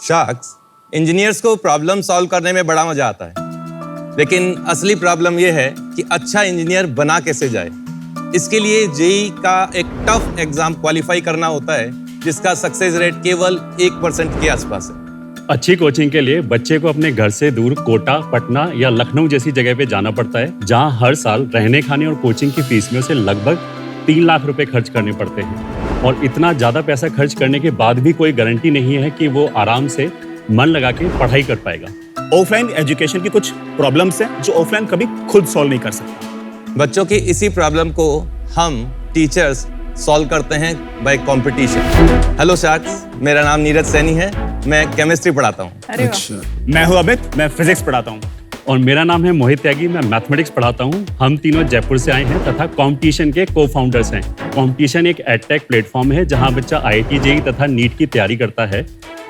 Sharks, engineers को problem solve करने में बड़ा मजा आता है, लेकिन असली प्रॉब्लम यह है कि अच्छा इंजीनियर बना कैसे जाए। इसके लिए जेईई का एक टफ एग्जाम क्वालिफाई करना होता है, जिसका सक्सेस रेट केवल 1% के आसपास है। अच्छी कोचिंग के लिए बच्चे को अपने घर से दूर कोटा, पटना या लखनऊ जैसी जगह पे जाना पड़ता है, जहां हर साल रहने खाने और कोचिंग की फीस में उसे लगभग 3 लाख रुपए खर्च करने पड़ते हैं। और इतना ज्यादा पैसा खर्च करने के बाद भी कोई गारंटी नहीं है कि वो आराम से मन लगा के पढ़ाई कर पाएगा। ऑफलाइन एजुकेशन की कुछ प्रॉब्लम्स हैं जो ऑफलाइन कभी खुद सॉल्व नहीं कर सकता। बच्चों की इसी प्रॉब्लम को हम टीचर्स सॉल्व करते हैं बाय कंपटीशन। हेलो शार्क्स, मेरा नाम नीरज सैनी है, मैं केमिस्ट्री पढ़ाता हूँ। अच्छा। मैं हूँ अमित, मैं फिजिक्स पढ़ाता हूँ। और मेरा नाम है मोहित त्यागी, मैं मैथमेटिक्स पढ़ाता हूँ। हम तीनों जयपुर से आए हैं तथा कंपटीशन के को-फाउंडर्स हैं। कंपटीशन एक एडटेक प्लेटफॉर्म है जहाँ बच्चा IIT जेईई तथा नीट की तैयारी करता है।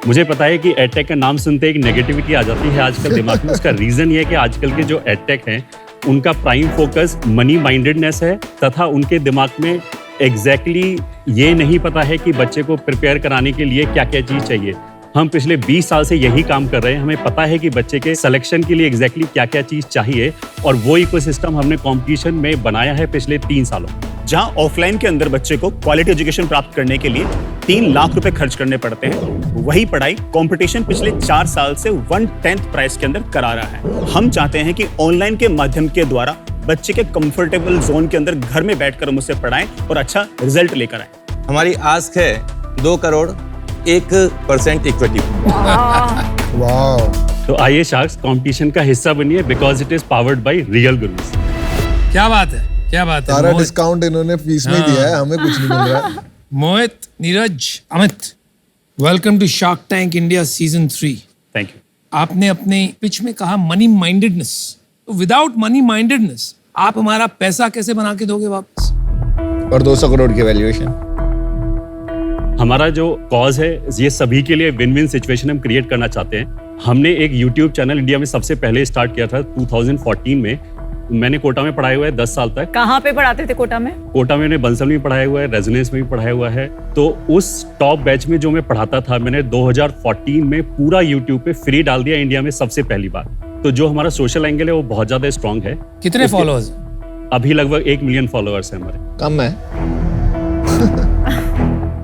मुझे पता है कि एडटेक का नाम सुनते एक नेगेटिविटी आ जाती है आजकल दिमाग में। उसका रीजन ये है कि आजकल के जो एडटेक हैं उनका प्राइम फोकस मनी माइंडेडनेस है तथा उनके दिमाग में एग्जैक्टली ये नहीं पता है कि बच्चे को प्रिपेयर कराने के लिए क्या क्या चीज़ चाहिए। हम पिछले 20 साल से यही काम कर रहे हैं। हमें पता है कि बच्चे के सिलेक्शन के लिए एग्जैक्टली क्या क्या चीज़ चाहिए, और वो इकोसिस्टम हमने कंपटीशन में बनाया है पिछले 3 सालों। जहाँ ऑफलाइन के अंदर बच्चे को क्वालिटी एजुकेशन प्राप्त करने के लिए 3 लाख रुपए खर्च करने पड़ते हैं, वही पढ़ाई कंपटीशन पिछले 4 साल से 1/10 प्राइस के अंदर करा रहा है। हम चाहते हैं कि ऑनलाइन के माध्यम के द्वारा बच्चे के कंफर्टेबल जोन के अंदर घर में बैठकर हम उससे पढ़ाएं और अच्छा रिजल्ट लेकर आए। हमारी आस्क है 2 करोड़ 1% इक्विटी। वाह। तो आइए शार्क्स, कंपटीशन का हिस्सा बनिए, because it is powered by real gurus. क्या बात है, क्या बात है। सारा मोहित, डिस्काउंट इन्होंने फीस में दिया है, हमें कुछ नहीं मिल रहा है। Mohit, Neeraj, Amit, welcome to Shark Tank India season 3। Thank you. आपने अपने पिच में कहा money mindedness. Without money mindedness आप हमारा पैसा कैसे बना के दोगे वापस? और 200 करोड़ की वैल्यूएशन। हमारा जो कॉज है ये सभी के लिए विन विन सिचुएशन हम क्रिएट करना चाहते हैं। हमने एक यूट्यूब चैनल इंडिया में सबसे पहले स्टार्ट किया था 2014 में। मैंने कोटा में पढ़ाया हुआ है 10 साल तक। कहाँ पे पढ़ाते थे कोटा में? कोटा में मैंने बंसल में पढ़ाया हुआ है, रेजोनेंस में भी पढ़ाया हुआ है। तो उस टॉप बैच में जो मैं पढ़ाता था, मैंने 2014 में पूरा यूट्यूब पे फ्री डाल दिया इंडिया में सबसे पहली बार। तो जो हमारा सोशल एंगल है वो बहुत ज्यादा स्ट्रांग है। कितने फॉलोअर्स? अभी लगभग 1 मिलियन फॉलोअर्स हैं हमारे। कम है।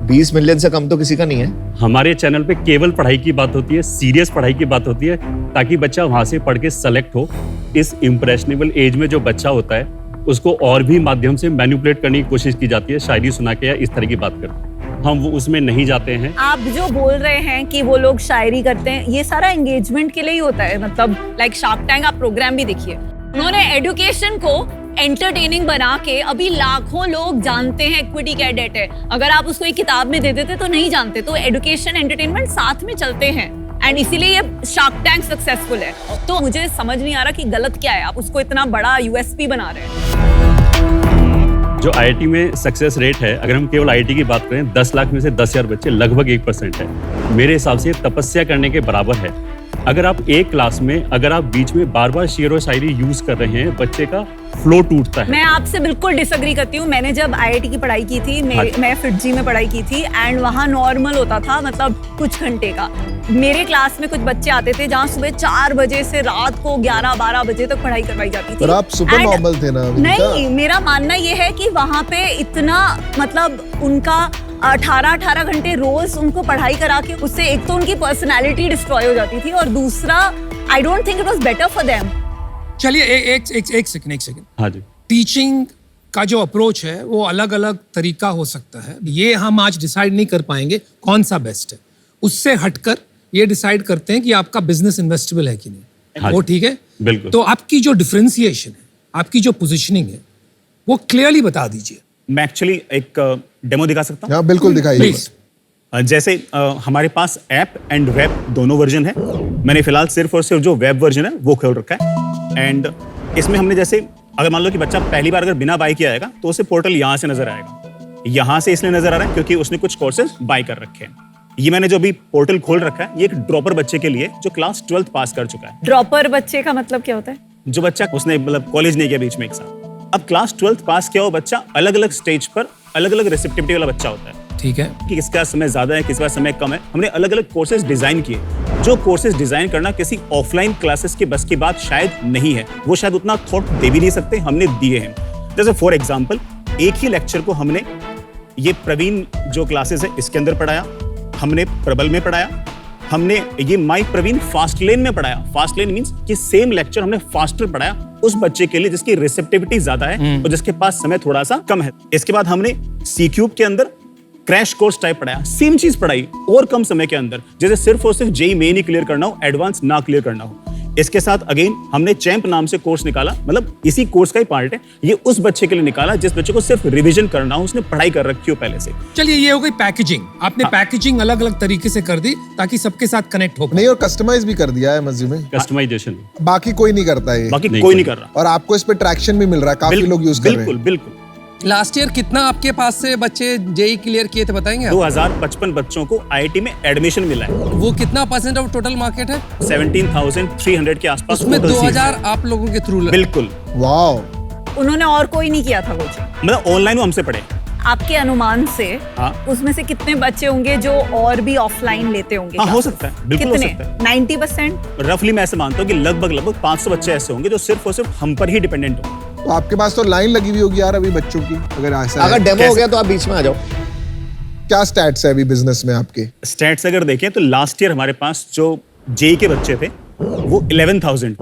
20 मिलियन से कम तो किसी का नहीं है। हमारे चैनल पे केवल पढ़ाई की बात होती है, सीरियस पढ़ाई की बात होती है, ताकि बच्चा वहां से पढ़ के सेलेक्ट हो। इस इम्प्रेशनेबल एज में जो बच्चा होता है उसको और भी माध्यम से मैनिपुलेट करने की कोशिश की जाती है, शायरी सुना के या इस तरह की बात करके। हम वो उसमें नहीं जाते हैं। आप जो बोल रहे हैं कि वो लोग शायरी करते हैं, ये सारा एंगेजमेंट के लिए ही होता है। मतलब लाइक शार्क टैंक आप प्रोग्राम भी देखिए, उन्होंने एजुकेशन को एंटरटेनिंग बना के अभी लाखों लोग जानते हैं इक्विटी क्या डेट है। अगर आप उसको एक किताब में दे देते तो नहीं जानते। तो एजुकेशन एंटरटेनमेंट साथ में चलते हैं, एंड इसीलिए ये शार्क टैंक सक्सेसफुल है। तो मुझे समझ नहीं आ रहा कि गलत क्या है, आप उसको इतना बड़ा USP बना रहे हैं। जो IIT में सक्सेस रेट है, अगर हम केवल IIT की बात करें, 10 लाख में से 10,000 बच्चे, लगभग 1% है। मेरे हिसाब से तपस्या करने के बराबर है। अगर आप एक क्लास में अगर आप बीच में बार बार शेर और शायरी यूज कर रहे हैं, बच्चे का फ्लो टूटता है। मैं आपसे बिल्कुल डिसएग्री करती हूँ। मैंने जब IIT की पढ़ाई की थी, मैं फिटजी में पढ़ाई की थी, एंड वहाँ नॉर्मल होता था, मतलब कुछ घंटे का। मेरे क्लास में कुछ बच्चे आते थे जहाँ सुबह 4 बजे से रात को 11-12 बजे तक पढ़ाई करवाई जाती थी। पर आप सुपर नॉर्मल थे ना? नहीं, मेरा मानना ये है कि वहाँ पे इतना, मतलब उनका 18 घंटे रोज उनको पढ़ाई करा के, उससे एक तो उनकी पर्सनालिटी डिस्ट्रॉय हो जाती थी, और दूसरा I don't think it was better for them. चलिए एक सेकंड। हाँ जी। टीचिंग का जो अप्रोच है वो अलग अलग तरीका हो सकता है। ये हम आज डिसाइड नहीं कर पाएंगे कौन सा बेस्ट है। उससे हटकर ये डिसाइड करते हैं कि आपका बिजनेस इन्वेस्टेबल है कि नहीं। हाँ वो ठीक है? बिल्कुल। तो आपकी जो डिफरेंशिएशन है, आपकी जो पोजीशनिंग है, वो क्लियरली बता दीजिए। मैं एक्चुअली एक डेमो दिखा सकता हूँ? हाँ बिल्कुल दिखाइए। प्लीज। जैसे हमारे पास ऐप एंड वेब दोनों वर्जन है। मैंने फिलहाल सिर्फ और सिर्फ जो वेब वर्जन है वो खोल रखा है। एंड इसमें हमने जैसे, अगर मान लो कि बच्चा पहली बार अगर बिना बाय किया आएगा तो उसे पोर्टल यहाँ से नजर आएगा। यहाँ से इसलिए नजर आ रहा है क्योंकि उसने कुछ कोर्सेज बाय कर रखे हैं। ये मैंने जो अभी पोर्टल खोल रखा है, ये एक ड्रॉपर बच्चे के लिए जो क्लास 12th पास कर चुका है। ड्रॉपर बच्चे का मतलब क्या होता है? जो बच्चा उसने मतलब कॉलेज नहीं किया बीच में एक साल, अब क्लास 12th पास किया वो बच्चा अलग अलग स्टेज पर अलग अलग रिसेप्टिविटी वाला बच्चा होता है। ठीक है। कि किसका समय ज्यादा है, किसका समय कम है। हमने अलग अलग कोर्सेज डिजाइन किए जो कोर्सेज डिजाइन करना किसी ऑफलाइन क्लासेस के बस की बात शायद नहीं है, वो शायद उतना थॉट दे भी नहीं सकते, हमने दिए हैं। जैसे फॉर एग्जांपल एक ही लेक्चर को हमने ये प्रवीण जो क्लासेस है इसके अंदर पढ़ाया, हमने प्रबल में पढ़ाया, हमने ये माई प्रवीण फास्ट लेन में पढ़ाया। फास्ट लेन मींस कि सेम लेक्चर हमने फास्टर पढ़ाया उस बच्चे के लिए जिसकी रिसेप्टिविटी ज्यादा है और जिसके पास समय थोड़ा सा कम है। इसके बाद हमने सी क्यूब के अंदर क्रैश कोर्स टाइप पढ़ाया, सेम चीज पढ़ाई और कम समय के अंदर, जैसे सिर्फ और सिर्फ जेई मेन ही क्लियर करना हो, एडवांस ना क्लियर करना हो। इसके साथ अगेन हमने चैंप नाम से कोर्स निकाला, मतलब इसी कोर्स का ही पार्ट है। ये उस बच्चे के लिए निकाला जिस बच्चे को सिर्फ रिवीजन करना हो, उसने पढ़ाई कर रखी हो पहले से। चलिए ये हो गई पैकेजिंग, आपने पैकेजिंग अलग अलग तरीके से कर दी ताकि सबके साथ कनेक्ट हो पाए। नहीं, और कस्टमाइज भी कर दिया है मस्जिद में, कस्टमाइजेशन बाकी कोई नहीं करता है। बाकी कोई नहीं कर रहा। और आपको इस पे ट्रैक्शन भी मिल रहा है, काफी लोग यूज कर रहे हैं। बिल्कुल बिल्कुल। लास्ट ईयर कितना आपके पास से बच्चे जेई क्लियर किए थे बताएंगे आप? 2055 बच्चों को आईआईटी में एडमिशन मिला है। वो कितना परसेंट ऑफ टोटल मार्केट है? 17,300 के आसपास उसमें total seats 2000 है। आप लोगों के थ्रू। बिल्कुल, वाह। उन्होंने और कोई नहीं किया था कोचिंग? मतलब ऑनलाइन वो हमसे पढ़े। आपके अनुमान से हाँ। उसमें से कितने बच्चे होंगे जो और भी ऑफलाइन लेते होंगे? हाँ, हो classes? सकता है, बिल्कुल हो कितने? सकता है। 90%? रफली मैं ऐसे मानता हूँ कि लगभग 500 बच्चे ऐसे होंगे जो सिर्फ और सिर्फ हम पर ही डिपेंडेंट होंगे। तो आपके पास तो लाइन लगी हुई होगी यार अभी बच्चों की, अगर ऐसा अगर है। डेमो हो गया तो आप बीच में आ जाओ। क्या स्टैट्स है अभी बिजनेस में आपके? स्टैट्स अगर देखें तो लास्ट ईयर हमारे पास जो जेई के बच्चे थे वो 11,000,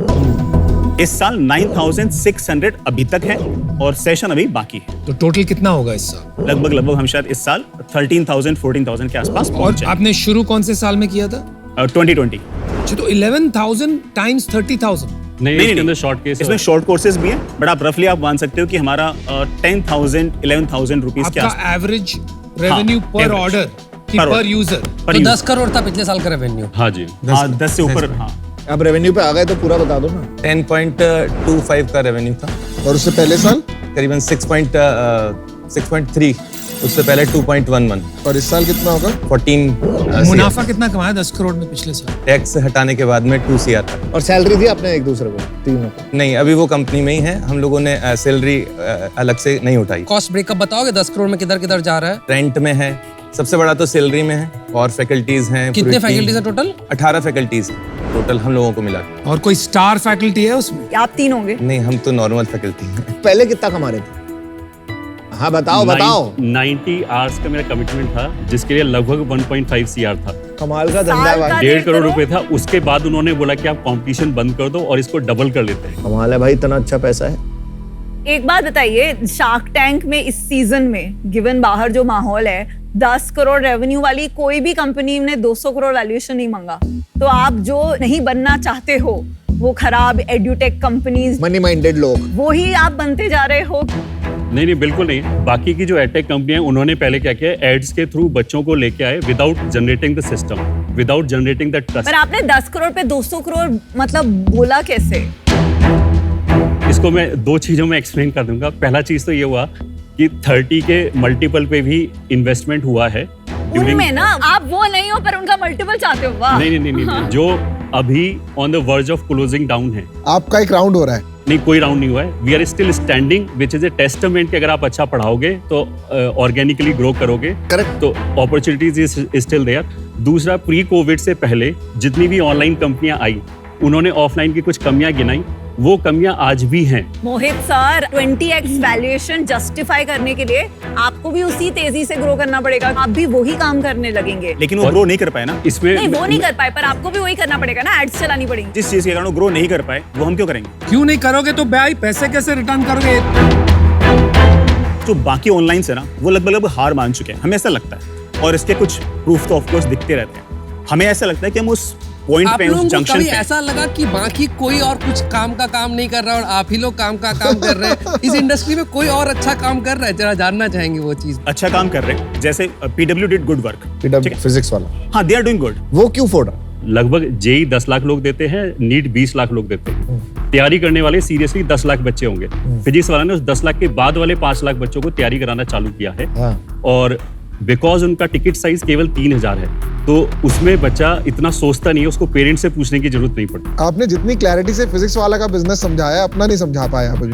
इस साल 9,600 अभी तक है और सेशन अभी बाकी है। तो टोटल कितना होगा इस साल? लगभग हम शायद इस साल 13,000 14,000 के आसपास और पहुंचे। आपने शुरू कौन से साल में किया था? 2020। अच्छा, तो 11,000 टाइम्स 30,000। नहीं, नहीं, इसके अंदर नहीं। शॉर्ट केस इसमें शॉर्ट कोर्सेज भी हैं, बट आप रफली आप मान सकते हो कि हमारा 10,000 11,000 रुपीस के आसपास। आपका एवरेज रेवेन्यू पर average। ऑर्डर कि Per पर order। यूजर? पर तो यूज। 10 करोड़ था पिछले साल का रेवेन्यू। हाँ जी। हाँ, 10 से ऊपर। हाँ, अब रेवेन्यू पे आ गए तो पूरा बता दो ना। 10.25 का रेवेन्यू था, और उससे पहले साल? करीबन 6.3, उससे पहले 2.11, और इस साल कितना होगा? 14। मुनाफा कितना कमाया 10 करोड़ में पिछले साल? टैक्स हटाने के बाद में 2 CR था। और सैलरी दी आपने एक दूसरे को, तीनों को? नहीं, अभी वो कंपनी में ही है, हम लोगों ने सैलरी अलग से नहीं उठाई। कॉस्ट ब्रेकअप बताओगे 10 करोड़ में किधर किधर जा रहा है? रेंट में है, सबसे बड़ा तो सैलरी में है, और फैकल्टीज हैं। कितने पूरी फैकल्टीज team- है टोटल? 18 फैकल्टीज हैं टोटल हम लोगों को मिला के। और कोई स्टार फैकल्टी है उसमें? आप 3 होंगे? नहीं, हम तो नॉर्मल फैकल्टी हैं। पहले कितना कमा रहे थे? हाँ बताओ बताओ। 90 आवर्स का मेरा कमिटमेंट था, जिसके लिए लगभग 1.5 CR था। कमाल का साल धंधा है का भाई। 1.5 करोड़ रुपए था। उसके बाद उन्होंने बोला कि आप कंपटीशन बंद कर दो और इसको डबल कर लेते हैं। कमाल है भाई, इतना अच्छा पैसा है। एक बात बताइए, शार्क टैंक में इस सीजन में गिवन बाहर जो माहौल है, 10 करोड़ रेवेन्यू वाली कोई भी कंपनी ने 200 करोड़ वैल्यूएशन नहीं मांगा। तो आप जो नहीं बनना चाहते हो, वो खराब एड्यूटेक कंपनीज, मनी माइंडेड लोग। वो ही आप बनते जा रहे हो। नहीं, बिल्कुल नहीं। बाकी की जो एडटेक कंपनियां, उन्होंने पहले क्या किया, एड्स के थ्रू बच्चों को लेके आए without generating the system, without generating the trust. पर आपने 10 करोड़ पे 200 करोड़ मतलब बोला कैसे? इसको मैं 2 चीजों में एक्सप्लेन कर दूंगा। पहला चीज तो ये हुआ कि 30 के मल्टीपल पे भी इन्वेस्टमेंट हुआ है। उनमें ना आप वो नहीं हो पर उनका मल्टीपल चाहते हो। वाह। नहीं, जो अभी on the verge of closing down है। आपका एक राउंड हो रहा है? नहीं, कोई राउंड नहीं हुआ है। We are still standing, which is a testament कि अगर आप अच्छा पढ़ाओगे तो ऑर्गेनिकली ग्रो करोगे। करेक्ट। तो अपॉर्चुनिटीज इज स्टिल देयर। दूसरा, प्री कोविड से पहले जितनी भी ऑनलाइन कंपनियां आई, उन्होंने ऑफलाइन की कुछ कमियां गिनाई, वो कमियां आज भी हैं। मोहित सर, 20x वैल्यूएशन जस्टिफाई करने के लिए आपको भी उसी तेजी से ग्रो करना पड़ेगा। आप भी वही काम करने लगेंगे। लेकिन वो ग्रो नहीं कर पाए ना। इसमें नहीं, वो नहीं कर पाए, पर आपको भी वही करना पड़ेगा ना, एड्स चलानी पड़ेंगी। जिस चीज के कारण वो ग्रो नहीं कर पाए, वो हम क्यों करेंगे? क्यों नहीं करोगे तो भाई पैसे कैसे रिटर्न करोगे? जो बाकी ऑनलाइन है ना, वो लगभग हार मान चुके हैं, हमें ऐसा लगता है। और इसके कुछ प्रूफ तो ऑफ कोर्स दिखते रहते हैं। हमें ऐसा लगता है कि हम उस पॉइंट आप पे, उस लोगों को जंक्शन कभी पे। ऐसा लगा कि बाकी कोई और कुछ काम का काम नहीं कर रहा और आप ही लोग काम का काम कर रहे हैं? इस इंडस्ट्री में कोई और अच्छा काम कर रहा है? जरा जानना चाहेंगे वो चीज। अच्छा काम कर रहे हैं, जैसे PW did good work. Physics वाला? हाँ, दे आर डूइंग गुड। वो क्यों फोड़ रहा? लगभग जेई 10 लाख लोग देते हैं, नीट 20 लाख लोग देते हैं। तैयारी करने वाले सीरियसली 10 लाख बच्चे होंगे। फिजिक्स वाला ने उस 10 लाख के बाद वाले 5 लाख बच्चों को तैयारी कराना चालू किया है। हाँ। और बिकॉज उनका टिकट साइज केवल 3,000 है, तो उसमें बच्चा इतना सोचता नहीं है, उसको पेरेंट्स से पूछने की जरूरत नहीं पड़ती। आपने जितनी क्लैरिटी से फिजिक्स वाला का बिजनेस समझाया, अपना नहीं समझा पाया आप अभी।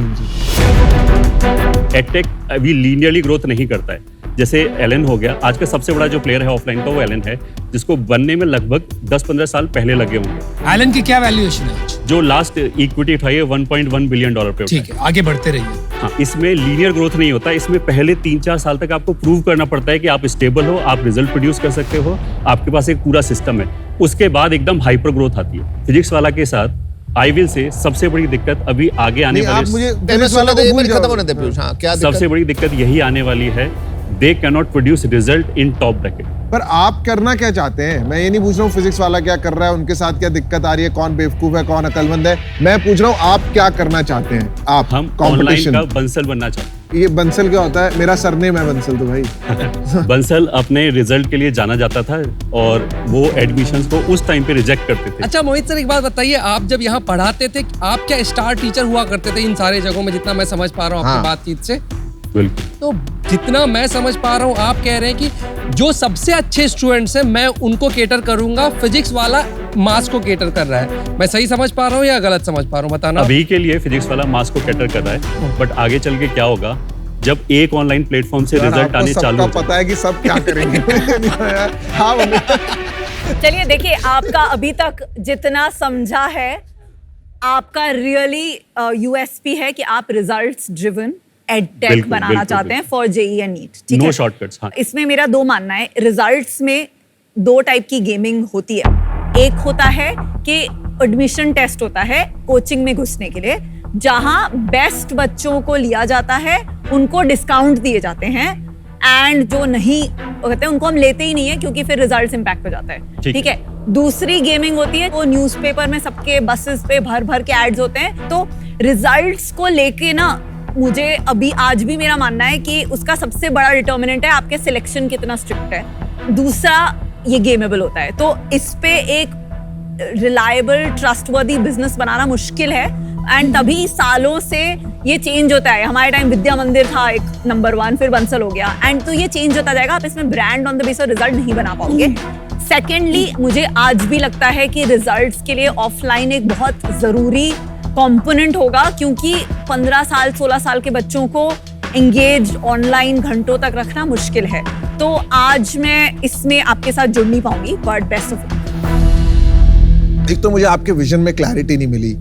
एडटेक अभी लीनियरली ग्रोथ नहीं करता है। जैसे एलन हो गया, आज का सबसे बड़ा जो प्लेयर है ऑफलाइन का वो एलन है, जिसको बनने में लगभग 10-15 साल पहले लगे होंगे। एलन की क्या वैल्यूएशन है आज? जो लास्ट इक्विटी उठाई है $1.1 बिलियन पे उठाई। ठीक है, आगे बढ़ते रहिए। हाँ, इसमें लीनियर ग्रोथ नहीं होता, इसमें पहले 3-4 साल तक आपको प्रूव करना पड़ता है कि आप स्टेबल हो, आप रिजल्ट प्रोड्यूस कर सकते हो, आपके पास एक पूरा सिस्टम है। उसके बाद एकदम हाइपर ग्रोथ आती है। फिजिक्स वाला के साथ आईविल से सबसे बड़ी दिक्कत अभी आगे आने नहीं, आप वाले मुझे टेनिस वाला को भूल खत्म जाओ। होने दे पीयूष। हाँ, क्या दिक्कत? सबसे बड़ी दिक्कत यही आने वाली है, they can not produce result in top bracket. पर आप करना क्या चाहते हैं? मैं ये नहीं पूछ रहा हूँ फिजिक्स वाला क्या कर रहा है, उनके साथ क्या दिक्कत आ रही है, कौन बेवकूफ है, कौन अकलमंद है। मैं पूछ रहा हूँ आप क्या करना चाहते हैं? आप हम ऑनलाइन कंपटीशन। का बंसल बनना चाहते ये बंसल क्या होता है? मेरा सरनेम है बंसल तो भाई। हैं। बंसल अपने रिजल्ट के लिए जाना जाता था और वो एडमिशंस को उस टाइम पे रिजेक्ट करते थे। अच्छा मोहित सर, एक बात बताइए, आप जब यहाँ पढ़ाते थे, आप क्या स्टार टीचर हुआ करते थे इन सारे जगहों में, जितना मैं समझ पा रहा हूँ आपकी बातचीत से? बिल्कुल। तो जितना मैं समझ पा रहा हूँ, आप कह रहे हैं कि जो सबसे अच्छे स्टूडेंट्स हैं मैं उनको केटर करूंगा, फिजिक्स वाला मास को केटर कर रहा है। मैं सही समझ पा रहा हूँ या गलत समझ पा रहा हूँ, बताना। अभी के लिए फिजिक्स वाला मास को कैटर कर रहा है, बट आगे चल के क्या होगा जब एक ऑनलाइन प्लेटफॉर्म से यार, रिजल्ट आपको आने चालू सबका हो पता है कि सब क्या करेंगे। हाँ चलिए देखिए, आपका अभी तक जितना समझा है, आपका रियली यूएसपी है कि आप रिजल्ट्स ड्रिवन एडटेक बिल्कुल, बनाना बिल्कुल, चाहते हैं फॉर जेई एंड नीट। ठीक नो है, शॉर्टकट्स। हाँ, इसमें मेरा दो मानना है। रिजल्ट्स में दो टाइप की गेमिंग होती है। एक होता है कि एडमिशन टेस्ट होता है कोचिंग में घुसने के लिए, जहां बेस्ट बच्चों को लिया जाता है, उनको डिस्काउंट दिए जाते हैं, एंड जो नहीं कहते हैं उनको हम लेते ही नहीं है, क्योंकि फिर रिजल्ट्स इंपैक्ट हो जाता है। ठीक है। दूसरी गेमिंग होती है वो न्यूज़पेपर में सबके बसेस पे भर भर के एड्स होते हैं। तो रिजल्ट्स को लेके ना, मुझे अभी आज भी मेरा मानना है कि उसका सबसे बड़ा डिटर्मिनेंट है आपके सिलेक्शन कितना स्ट्रिक्ट है। दूसरा, ये गेमेबल होता है। तो इस पे एक रिलायबल ट्रस्टवर्दी बिजनेस बनाना मुश्किल है, एंड तभी सालों से ये चेंज होता है। हमारे टाइम विद्या मंदिर था एक नंबर 1, फिर बंसल हो गया, एंड तो ये चेंज होता जाएगा। आप इसमें brand on the base of result नहीं बना पाओगे। सेकेंडली, मुझे आज भी लगता है कि रिजल्ट्स के लिए ऑफलाइन एक बहुत जरूरी कंपोनेंट होगा, क्योंकि 15 साल 16 साल के बच्चों को एंगेज ऑनलाइन घंटों तक रखना मुश्किल है। तो आज मैं इसमें आपके साथ जुड़ नहीं पाऊंगी, बट बेस्ट ऑफ लक। एक तो मुझे आपके विजन में क्लैरिटी नहीं मिली।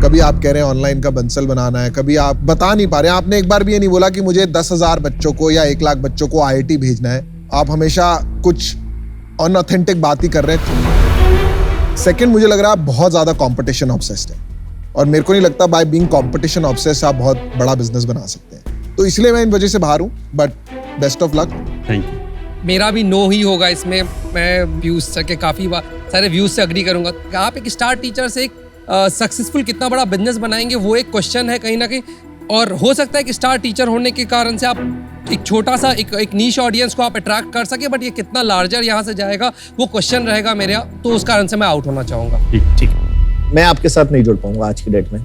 कभी आप कह रहे हैं ऑनलाइन का बंसल बनाना है, कभी आप बता नहीं पा रहे हैं। आपने एक बार भी ये नहीं बोला कि मुझे 10,000 बच्चों को या 1 लाख बच्चों को IIT भेजना है। आप हमेशा कुछ अनऑथेंटिक बात ही कर रहे हैं। सेकंड, मुझे लग रहा है आप बहुत ज्यादा कंपटीशन ऑब्सेस्ड है, और मेरे को नहीं लगता बाय बीइंग कंपटीशन ऑब्सेस्ड आप बहुत बड़ा बिजनेस बना सकते हैं। तो इसलिए मैं इन वजह से बाहर हूं, but best of luck. Thank you. मेरा भी नो ही होगा इसमें। मैं व्यूज सर के काफी सारे व्यूज से अग्री करूंगा। आप एक स्टार टीचर से एक सक्सेसफुल कितना बड़ा बिजनेस बनाएंगे, वो एक क्वेश्चन है कहीं ना कहीं। और हो सकता है कि स्टार टीचर होने के कारण से आप एक छोटा सा एक नीश ऑडियंस को आप अट्रैक्ट कर सके, बट ये कितना लार्जर यहाँ से जाएगा वो क्वेश्चन रहेगा मेरे यहाँ। तो उस कारण से मैं आउट होना चाहूंगा। ठीक। मैं आपके साथ नहीं जुड़ पाऊंगा आज की डेट में।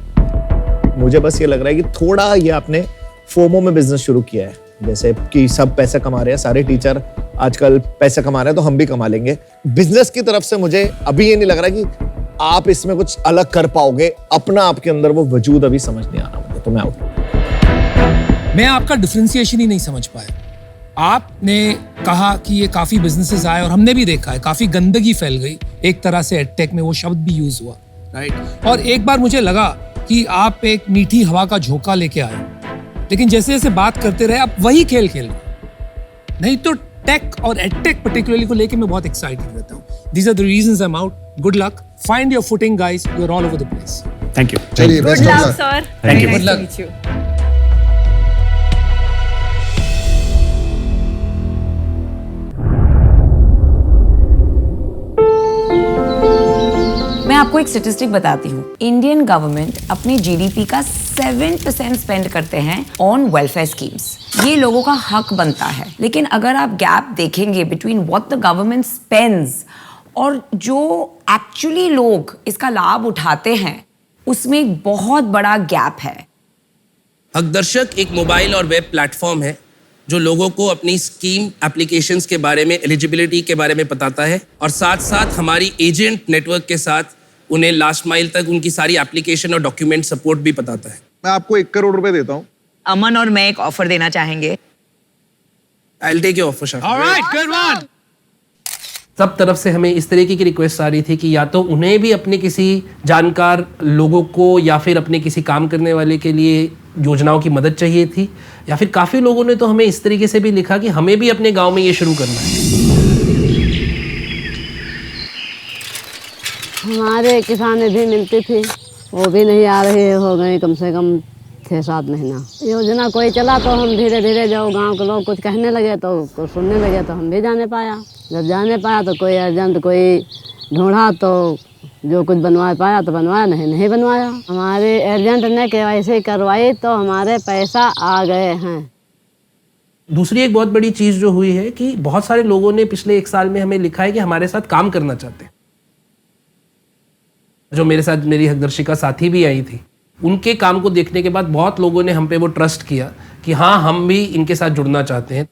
मुझे बस ये लग रहा है कि थोड़ा ये आपने फोमो में बिजनेस शुरू किया है, जैसे कि सब पैसे कमा रहे हैं, सारे टीचर आजकल पैसे कमा रहे हैं, तो हम भी कमा लेंगे। बिजनेस की तरफ से मुझे अभी ये नहीं लग रहा कि आप इसमें कुछ अलग कर पाओगे। अपना आपके अंदर वो वजूद अभी समझ नहीं आ रहा मुझे, तो मैं आउट। मैं आपका डिफरेंशिएशन ही नहीं समझ पाया। आपने कहा कि ये काफी बिजनेसेस आए, और हमने भी देखा है काफी गंदगी फैल गई एक तरह से एडटेक में, वो शब्द भी यूज हुआ, राइट। और एक बार मुझे लगा कि आप एक मीठी हवा का झोंका लेके आए, लेकिन जैसे जैसे बात करते रहे आप वही खेल खेल रहे। नहीं तो टेक और एडटेक पर्टिकुलरली को लेके मैं बहुत एक्साइटेड रहता हूँ। These are the reasons I'm out. Good luck. Find your footing, guys. You're all over the place. Thank you. चलिए, good best of luck luck. Sir. Thank you. Good luck. Meet you. मैं आपको एक statistic बताती हूँ। Indian government अपने GDP का 7% spend करते हैं ऑन वेलफेयर स्कीम्स। ये लोगों का हक बनता है। लेकिन अगर आप गैप देखेंगे between what the government spends और जो एक्चुअली लोग इसका लाभ उठाते हैं, उसमें एक बहुत बड़ा गैप है। हकदर्शक एक मोबाइल और वेब प्लेटफॉर्म है जो लोगों को अपनी स्कीम एप्लीकेशंस के बारे में, एलिजिबिलिटी के बारे में बताता है, और साथ साथ हमारी एजेंट नेटवर्क के साथ उन्हें लास्ट माइल तक उनकी सारी एप्लीकेशन और डॉक्यूमेंट सपोर्ट भी बताता है। मैं आपको 1 करोड़ रुपए देता हूँ। अमन और मैं एक ऑफर देना चाहेंगे। I will take your offer shark. Alright, good one. सब तरफ से हमें इस तरीके की रिक्वेस्ट आ रही थी कि या तो उन्हें भी अपने किसी जानकार लोगों को या फिर अपने किसी काम करने वाले के लिए योजनाओं की मदद चाहिए थी, या फिर काफ़ी लोगों ने तो हमें इस तरीके से भी लिखा कि हमें भी अपने गांव में ये शुरू करना है। हमारे किसान निधि मिलती थी, वो भी नहीं आ रही, हो गई कम से कम 6-7 महीना। योजना कोई चला तो हम धीरे धीरे जो गांव के लोग कुछ कहने लगे तो कुछ सुनने लगे तो हम भी जाने पाया। जब जाने पाया तो कोई एजेंट कोई ढूंढा तो जो कुछ बनवा पाया तो बनवाया, नहीं बनवाया। हमारे एजेंट ने KYC करवाई तो हमारे पैसा आ गए हैं। दूसरी एक बहुत बड़ी चीज़ जो हुई है कि बहुत सारे लोगों ने पिछले 1 साल में हमें लिखा है कि हमारे साथ काम करना चाहते हैं। जो मेरे साथ मेरी हकदर्शिका साथी भी आई थी, उनके काम को देखने के बाद बहुत लोगों ने हम पे वो ट्रस्ट किया कि हाँ, हम भी इनके साथ जुड़ना चाहते हैं।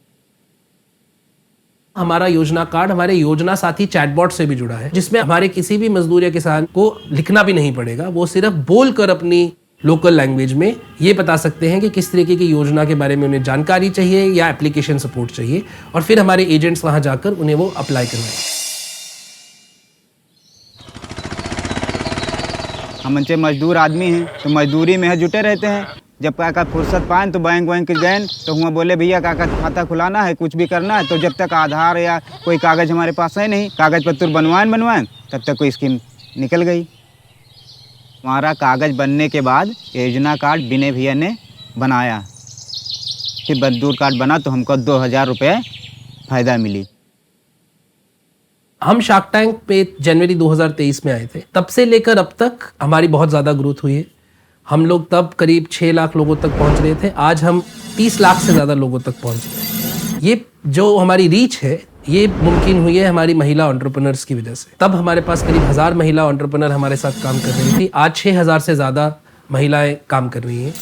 हमारा योजना कार्ड हमारे योजना साथी चैटबॉट से भी जुड़ा है, जिसमें हमारे किसी भी मजदूर या किसान को लिखना भी नहीं पड़ेगा। वो सिर्फ बोलकर अपनी लोकल लैंग्वेज में ये बता सकते हैं कि किस तरीके की योजना के बारे में उन्हें जानकारी चाहिए या एप्लीकेशन सपोर्ट चाहिए, और फिर हमारे एजेंट्स वहाँ जाकर उन्हें वो अप्लाई करवाएं। हम अच्छे मजदूर आदमी हैं तो मजदूरी में जुटे रहते हैं। जब काका फुर्सत पाएँ तो बैंक गए तो हुआ बोले भैया काका खाता खुलाना है, कुछ भी करना है, तो जब तक आधार या कोई कागज़ हमारे पास है नहीं, कागज़ पत्र बनवाएं तब तक कोई स्कीम निकल गई। हमारा कागज़ बनने के बाद योजना कार्ड विनय भैया ने बनाया, फिर मजदूर कार्ड बना तो हमको 2000 रुपये फ़ायदा मिली। हम शार्क टैंक पे जनवरी 2023 में आए थे। तब से लेकर अब तक हमारी बहुत ज़्यादा ग्रोथ हुई है। हम लोग तब करीब 6 लाख लोगों तक पहुंच रहे थे, आज हम 30 लाख से ज़्यादा लोगों तक पहुंच रहे हैं। ये जो हमारी रीच है ये मुमकिन हुई है हमारी महिला एंटरप्रेन्योर्स की वजह से। तब हमारे पास करीब 1000 महिला एंटरप्रेन्योर हमारे साथ काम कर रही थी, आज 6000 से ज़्यादा महिलाएं काम कर रही हैं।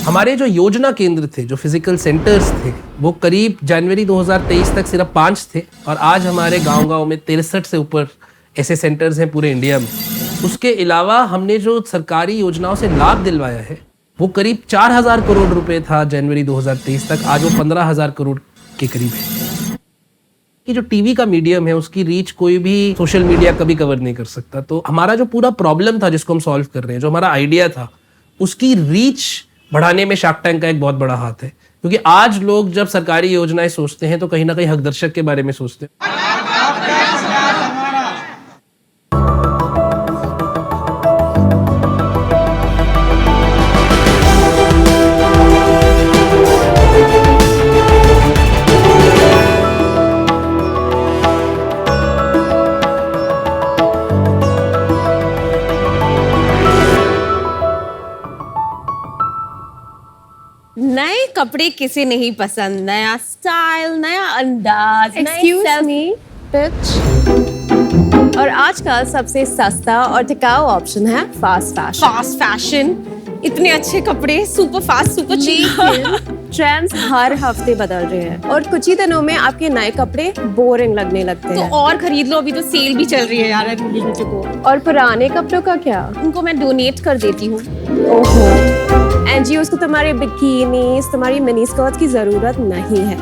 हमारे जो योजना केंद्र थे, जो फिजिकल सेंटर्स थे, वो करीब जनवरी 2023 तक सिर्फ 5 थे, और आज हमारे गांव-गांव में 63 से ऊपर ऐसे सेंटर्स हैं पूरे इंडिया में। उसके अलावा हमने जो सरकारी योजनाओं से लाभ दिलवाया है वो करीब 4000 करोड़ रुपए था जनवरी 2023 तक, आज वो 15000 करोड़ के करीब है। कि जो टीवी का मीडियम है उसकी रीच कोई भी सोशल मीडिया कभी कवर नहीं कर सकता। तो हमारा जो पूरा प्रॉब्लम था जिसको हम सॉल्व कर रहे हैं, जो हमारा आइडिया था, उसकी रीच बढ़ाने में शार्क टैंक का एक बहुत बड़ा हाथ है। क्योंकि आज लोग जब सरकारी योजनाएं सोचते हैं तो कहीं ना कहीं हकदर्शक के बारे में सोचते हैं। नए कपड़े किसे नहीं पसंद, नया स्टाइल, नया अंदाज, Excuse me, bitch। और आज का सबसे सस्ता और टिकाऊ ऑप्शन है फास्ट फैशन। फास्ट फैशन, इतने अच्छे कपड़े, super fast, super cheap. Trends हर हफ्ते बदल रहे हैं और कुछ ही दिनों में आपके नए कपड़े बोरिंग लगने लगते हैं। तो और खरीद लो, अभी तो सेल भी चल रही है यार को। और पुराने कपड़ों का क्या? उनको मैं डोनेट कर देती हूँ। ओहो, एनजीओ को तुम्हारे बिकिनीज, तुम्हारी मिनी स्कर्ट्स की जरूरत नहीं है,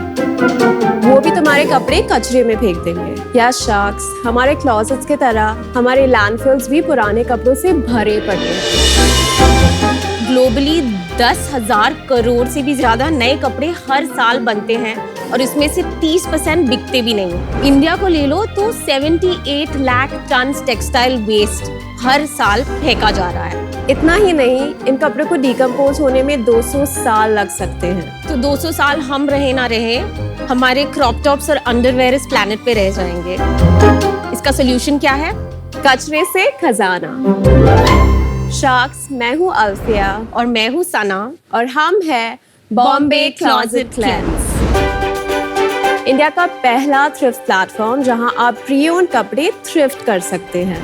वो भी तुम्हारे कपड़े कचरे में फेंक देंगे। या शार्क्स, हमारे क्लोजेट्स की तरह हमारे लैंडफिल्स भी पुराने कपड़ों से भरे पड़े हैं। ग्लोबली 10,000 करोड़ से भी ज्यादा नए कपड़े हर साल बनते हैं और इसमें से 30% बिकते भी नहीं। इंडिया को ले लो तो 78 लाख टन टेक्सटाइल वेस्ट हर साल फेंका जा रहा है। इतना ही नहीं, इन कपड़ों को डिकम्पोज होने में 200 साल लग सकते हैं। तो 200 साल हम रहे ना रहे, हमारे क्रॉप टॉप्स और अंडरवेयर इस प्लेनेट पे रह जाएंगे। इसका सोल्यूशन क्या है? कचरे से खजाना। शार्क्स, मैं हूँ अल्फिया और मैं हूँ सना और हम हैं बॉम्बे क्लोजेट क्लेंस, इंडिया का पहला थ्रिफ्ट प्लेटफॉर्म जहां आप प्री ओन कपड़े थ्रिफ्ट कर सकते हैं।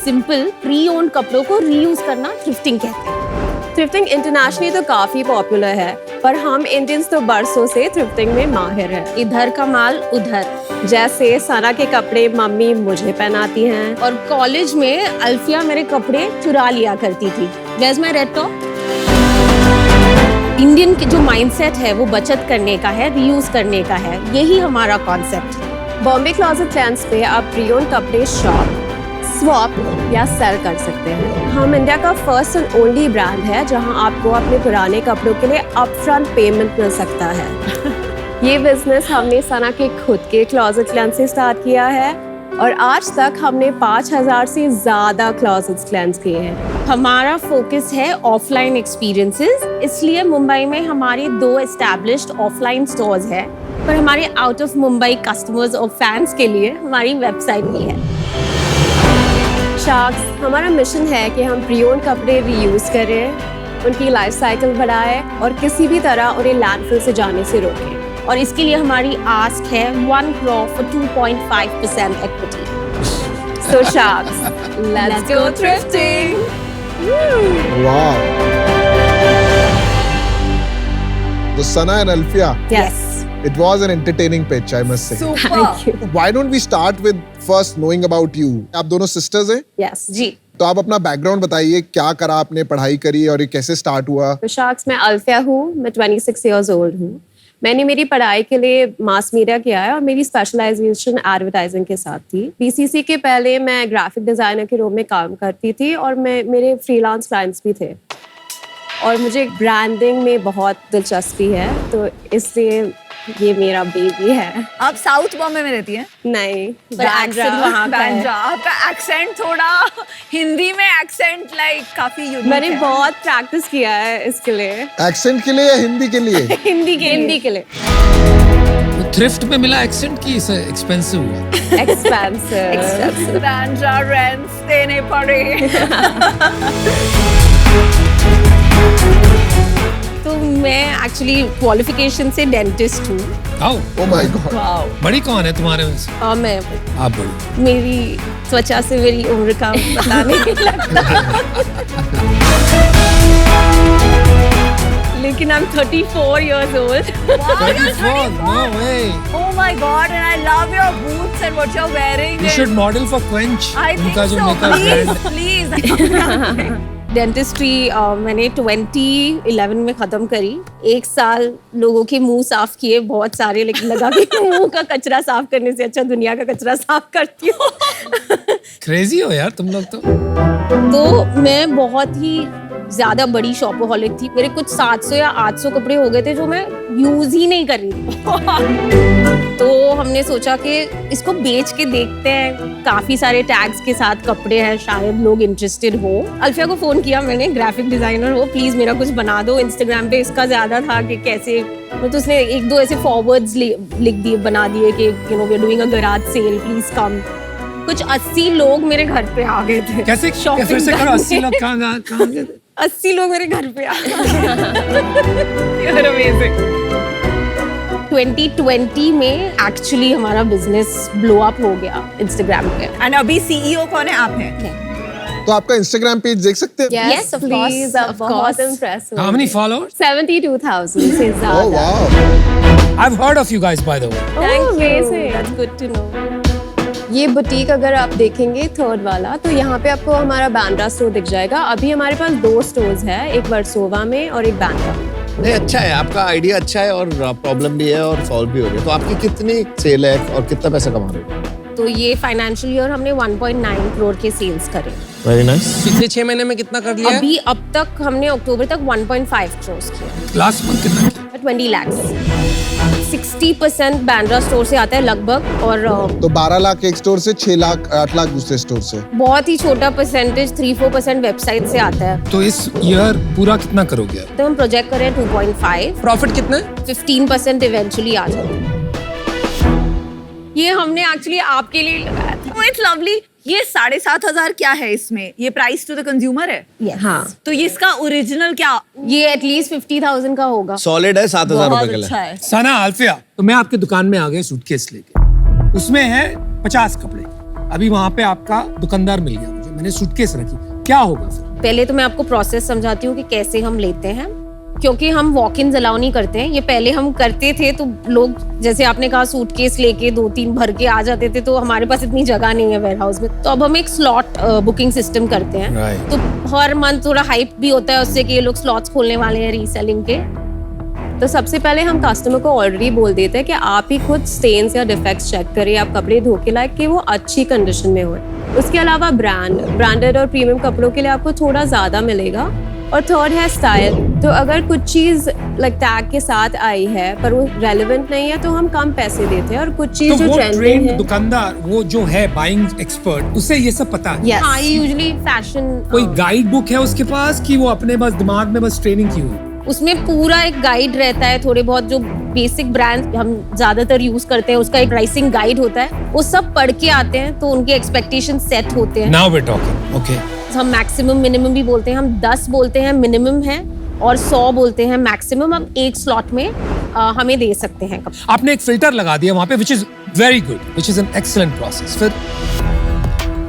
सिंपल, प्री ओन कपड़ों को रीयूज करना थ्रिफ्टिंग कहते हैं। थ्रिफ्टिंग इंटरनेशनली तो काफी पॉपुलर है, पर हम इंडियंस तो बरसों से थ्रिफ्टिंग में माहिर हैं। इधर का माल उधर, जैसे सना के कपड़े मम्मी मुझे पहनाती हैं और कॉलेज में अल्फिया मेरे कपड़े चुरा लिया करती थी। Where's my red top? Indian के जो माइंडसेट है वो बचत करने का है, रीयूज करने का है, यही हमारा कॉन्सेप्ट है। बॉम्बे क्लॉजेट क्लैंस पे आप प्री-ओन कपड़े शॉप, स्वैप या सेल कर सकते हैं। हम इंडिया का फर्स्ट एंड ओनली ब्रांड है जहां आपको अपने पुराने कपड़ों के लिए अपफ्रंट पेमेंट मिल सकता है। ये बिजनेस हमने सना के खुद के क्लॉजेट क्लैंस से स्टार्ट किया है और आज तक हमने 5000 से ज़्यादा क्लॉजेट्स क्लेंस किए हैं। हमारा फोकस है ऑफलाइन एक्सपीरियंसेस, इसलिए मुंबई में हमारे 2 एस्टैब्लिश्ड ऑफलाइन स्टोर्स हैं, पर हमारे आउट ऑफ मुंबई कस्टमर्स और फैंस के लिए हमारी वेबसाइट भी है। शार्क्स, हमारा मिशन है कि हम प्री-ओन कपड़े रीयूज करें, उनकी लाइफ साइकिल बढ़ाएं और किसी भी तरह उन्हें लैंडफिल से जाने से रोकें। और इसके लिए हमारी आस्क है 1 crore for 2.5% equity. So Sharks, let's go thrifting. Wow. So Sana and Alfia, Yes. it was an entertaining pitch, I must say. Thank you. Why don't we start with first knowing about you? आप दोनों sisters हैं? Yes. जी. तो आप अपना background बताइए, क्या करा आपने, पढ़ाई करी और ये कैसे स्टार्ट हुआ? तो शार्क्स, मैं अल्फिया हूँ, मैं 26 years old हूँ। मैंने मेरी पढ़ाई के लिए मास मीडिया किया है और मेरी स्पेशलाइजेशन एडवर्टाइजिंग के साथ थी। बीसीसी के पहले मैं ग्राफिक डिज़ाइनर के रोल में काम करती थी और मेरे फ्रीलांस क्लाइंट्स भी थे और मुझे ब्रांडिंग में बहुत दिलचस्पी है, तो इसलिए ये मेरा बेबी है। आप साउथ बॉम्बे में रहती हैं? नहीं, पर एक्सेंट वहाँ का है। आपका एक्सेंट थोड़ा हिंदी में एक्सेंट लाइक काफी यूनिक है। मैंने बहुत प्रैक्टिस किया है इसके लिए। एक्सेंट के लिए या हिंदी के लिए? हिंदी के लिए। तो थ्रिफ्ट में मिला एक्सेंट की एक्सपेंसिव हुआ? एक्सपेंसिव। बैंड्रा रेंट्स देने पड़े। तो मैं एक्चुअली क्वालिफिकेशन से डेंटिस्ट हूँ। Oh my God. बड़ी कौन है तुम्हारे में से? और मैं आप बड़ी। मेरी त्वचा से मेरी उम्र का पता नहीं लगता। लेकिन I'm 34 years old. Wow, you're 34? No way. Oh my God, and I love your boots and what you're wearing. You should model for Quench. I think उनका जो so. Makeup Please. डेंटिस्ट्री मैंने 2011 में ख़त्म करी। 1 साल लोगों के मुंह साफ किए बहुत सारे, लेकिन लगा कि मुंह का कचरा साफ करने से अच्छा दुनिया का कचरा साफ करती हूँ। क्रेजी हो यार तुम लोग तो। तो मैं बहुत ही ज़्यादा बड़ी शॉपोहॉलिक थी। मेरे कुछ 700 या 800 कपड़े हो गए थे जो मैं यूज़ ही नहीं कर रही थी। तो हमने सोचा कि इसको बेच के देखते हैं, काफ़ी सारे टैग्स के साथ कपड़े हैं, शायद लोग इंटरेस्टेड हो। अल्फिया को फ़ोन किया मैंने, ग्राफिक डिज़ाइनर हो, प्लीज़ मेरा कुछ बना दो। इंस्टाग्राम पे इसका ज़्यादा था कि कैसे, तो उसने 1-2 ऐसे फॉरवर्ड्स लिख दिए, बना दिए कि you know we are doing a garage sale, please come. कुछ 80 लोग मेरे घर पे आ गए थे। कैसे फिर से करो, 80 लोग कहाँ गए? 80 लोग मेरे घर पे आ गए। अमेजिंग। 2020 में एक्चुअली हमारा बिजनेस ब्लो अप हो गया इंस्टाग्राम पे। And अभी CEO कौन है? आप हैं? तो आपका इंस्टाग्राम पेज देख सकते हैं? Yes, of course. बहुत impressive। How many followers? 72,000 से ज़्यादा। Oh wow. I've heard of you guys by the way. Thank you. That's good to know. ये बुटीक अगर आप देखेंगे 3rd वाला, तो यहाँ पे आपको हमारा बांद्रा स्टोर दिख जाएगा। अभी हमारे पास 2 स्टोर्स हैं, एक वर्सोवा में और एक बांद्रा में। नहीं, अच्छा है, आपका आइडिया अच्छा है और प्रॉब्लम भी है और सॉल्व भी हो रही है। तो आपकी कितनी सेल है और कितना पैसा कमा रहे हो? तो ये फाइनेंशियल ईयर हमने 1.9 करोड़ के सेल्स करे। Very nice. पिछले 6 महीने में कितना कर लिया? अभी अब तक हमने अक्टूबर तक 1.5 करोड़ किया। लास्ट मंथ कितना किया? 20 lakhs। 60% बांद्रा स्टोर से आता है लगभग, और तो 12 लाख एक स्टोर से, 6 लाख 8 लाख दूसरे स्टोर से। बहुत ही छोटा परसेंटेज 3-4% वेबसाइट से आता है। तो इस ईयर पूरा कितना करोगे? तो हम प्रोजेक्ट कर रहे हैं 2.5। प्रॉफिट कितना? 15% इवेंचुअली आ जाएगा। ये हमने एक्चुअली आपके लिए लगाया था। Oh, it's lovely. ये 7,500 क्या है इसमें? ये प्राइस टू द कंज्यूमर है? Yes. हाँ। तो ये इसका ओरिजिनल क्या? ये एटलीस्ट 50,000 का होगा। सॉलिड है 7,000 रुपए के लिए। अच्छा है। सना, अल्फिया, तो मैं आपके दुकान में आ गया सूटकेस लेके, उसमें है 50 कपड़े। अभी वहां पे आपका दुकानदार मिल गया मुझे, मैंने सूटकेस रखी, क्या होगा फिर? पहले तो मैं आपको प्रोसेस समझाती हूँ कि कैसे हम लेते हैं, क्योंकि हम वॉक इन अलाउ नहीं करते हैं। ये पहले हम करते थे तो लोग, जैसे आपने कहा, सूटकेस लेके 2-3 भर के आ जाते थे, तो हमारे पास इतनी जगह नहीं है वेयरहाउस में। तो अब हम एक स्लॉट बुकिंग सिस्टम करते हैं। तो हर मंथ थोड़ा हाइप भी होता है उससे कि ये लोग स्लॉट्स खोलने वाले हैं रीसेलिंग के। तो सबसे पहले हम कस्टमर को ऑलरेडी बोल देते हैं कि आप ही खुद स्टेन्स या डिफेक्ट्स चेक करिए, आप कपड़े धो के लाए कि वो अच्छी कंडीशन में हो। उसके अलावा ब्रांडेड और प्रीमियम कपड़ों के लिए आपको थोड़ा ज़्यादा मिलेगा। और थर्ड है स्टाइल। तो अगर कुछ चीज़ लाइक टैग के साथ आई है पर वो रेलेवेंट नहीं है तो हम कम पैसे देते हैं। और कुछ चीज़ तो जो वो ट्रेंडिंग ट्रेंड है, दुकानदार वो जो है बाइंग एक्सपर्ट, उसे ये सब पता है। हाँ, ये यूजुअली फैशन कोई गाइड बुक है उसके पास कि वो अपने बस दिमाग में बस ट्रेनिंग की हुई? उसमें पूरा एक गाइड रहता है। थोड़े बहुत जो बेसिक ब्रांड हम ज्यादातर यूज करते हैं उसका एक प्राइसिंग गाइड होता है, वो सब पढ़ के आते हैं तो उनके एक्सपेक्टेशन सेट होते हैं। Now we talking, okay. हम मैक्सिमम मिनिमम भी बोलते हैं, हम 10 बोलते हैं मिनिमम है और 100 बोलते हैं मैक्सिमम। हम एक स्लॉट में हमें दे सकते हैं। आपने एक फिल्टर लगा दिया वहां पे which is very good, which is an excellent process.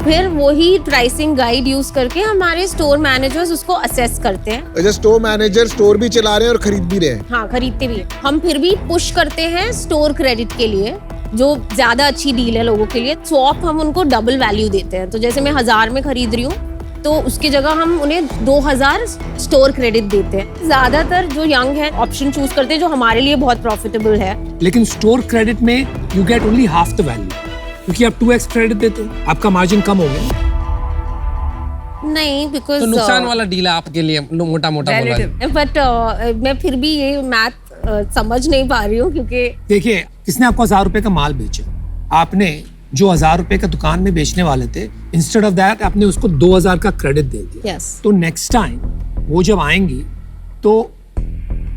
फिर वही प्राइसिंग गाइड यूज करके हमारे स्टोर मैनेजर्स उसको असेस करते हैं। अच्छा, स्टोर मैनेजर स्टोर भी चला रहे हैं और खरीद भी रहे हैं। हाँ, खरीदते भी। हम फिर भी पुश करते हैं स्टोर क्रेडिट के लिए, जो ज्यादा अच्छी डील है लोगों के लिए। स्वैप हम उनको डबल वैल्यू देते हैं। तो जैसे मैं 1000 में खरीद रही हूँ तो उसकी जगह हम उन्हें 2000 स्टोर क्रेडिट देते हैं। ज्यादातर जो यंग है ऑप्शन चूज करते हैं जो हमारे लिए बहुत प्रॉफिटेबल है। लेकिन स्टोर क्रेडिट में you get only half the value, क्योंकि आप 2x क्रेडिट देते हैं, आपका मार्जिन कम हो गया। नहीं, बिकॉज तो नुकसान वाला डील है आपके लिए, मोटा मोटा बोला है। बट मैं फिर भी ये मैथ समझ नहीं पा रही हूँ, क्योंकि देखिए, किसने आपको 1000 रुपए का माल बेचा, आपने जो 1000 रुपए का दुकान में बेचने वाले थे, इंस्टेड ऑफ दैट आपने उसको 2000 का क्रेडिट दे दिया। तो नेक्स्ट टाइम वो जब आएंगी तो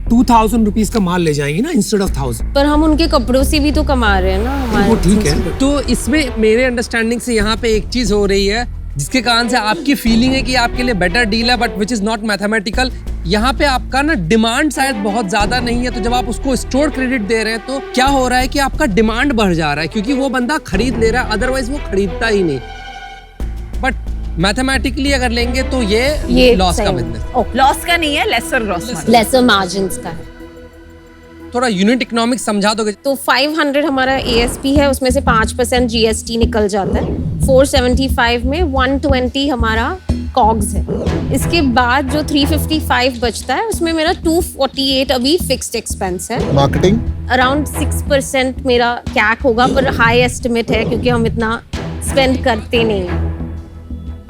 2000 रुपीज का माल ले जाएंगी ना, इंस्टेड ऑफ 1000। पर हम उनके कपड़ों से भी तो कमा रहे हैं ना हमारे। वो ठीक है। तो इसमें मेरे अंडरस्टैंडिंग से यहाँ पे एक चीज हो रही है जिसके कारण से आपकी फीलिंग है कि आपके लिए बेटर डील है, but which is not mathematical. यहाँ पे आपका ना डिमांड शायद बहुत ज्यादा नहीं है, तो जब आप उसको स्टोर क्रेडिट दे रहे हैं तो क्या हो रहा है कि आपका डिमांड बढ़ जा रहा है, क्योंकि वो बंदा खरीद ले रहा है, अदरवाइज वो खरीदता ही नहीं। बट मैथमेटिकली अगर लेंगे तो ये लॉस का बिजनेस। लॉस का नहीं है, लेसर मार्जिन्स का है। थोड़ा यूनिट इकोनॉमिक्स समझा दोगे? तो 500 हमारा ASP है, उसमें से 5% GST निकल जाता है। 475 में 120 हमारा कॉग्स है। इसके बाद जो 355 बचता है उसमें मेरा 248 अभी फिक्स्ड एक्सपेंस है। मार्केटिंग अराउंड 6% मेरा कैक होगा, पर हाई एस्टिमेट है क्योंकि हम इतना स्पेंड करते नहीं।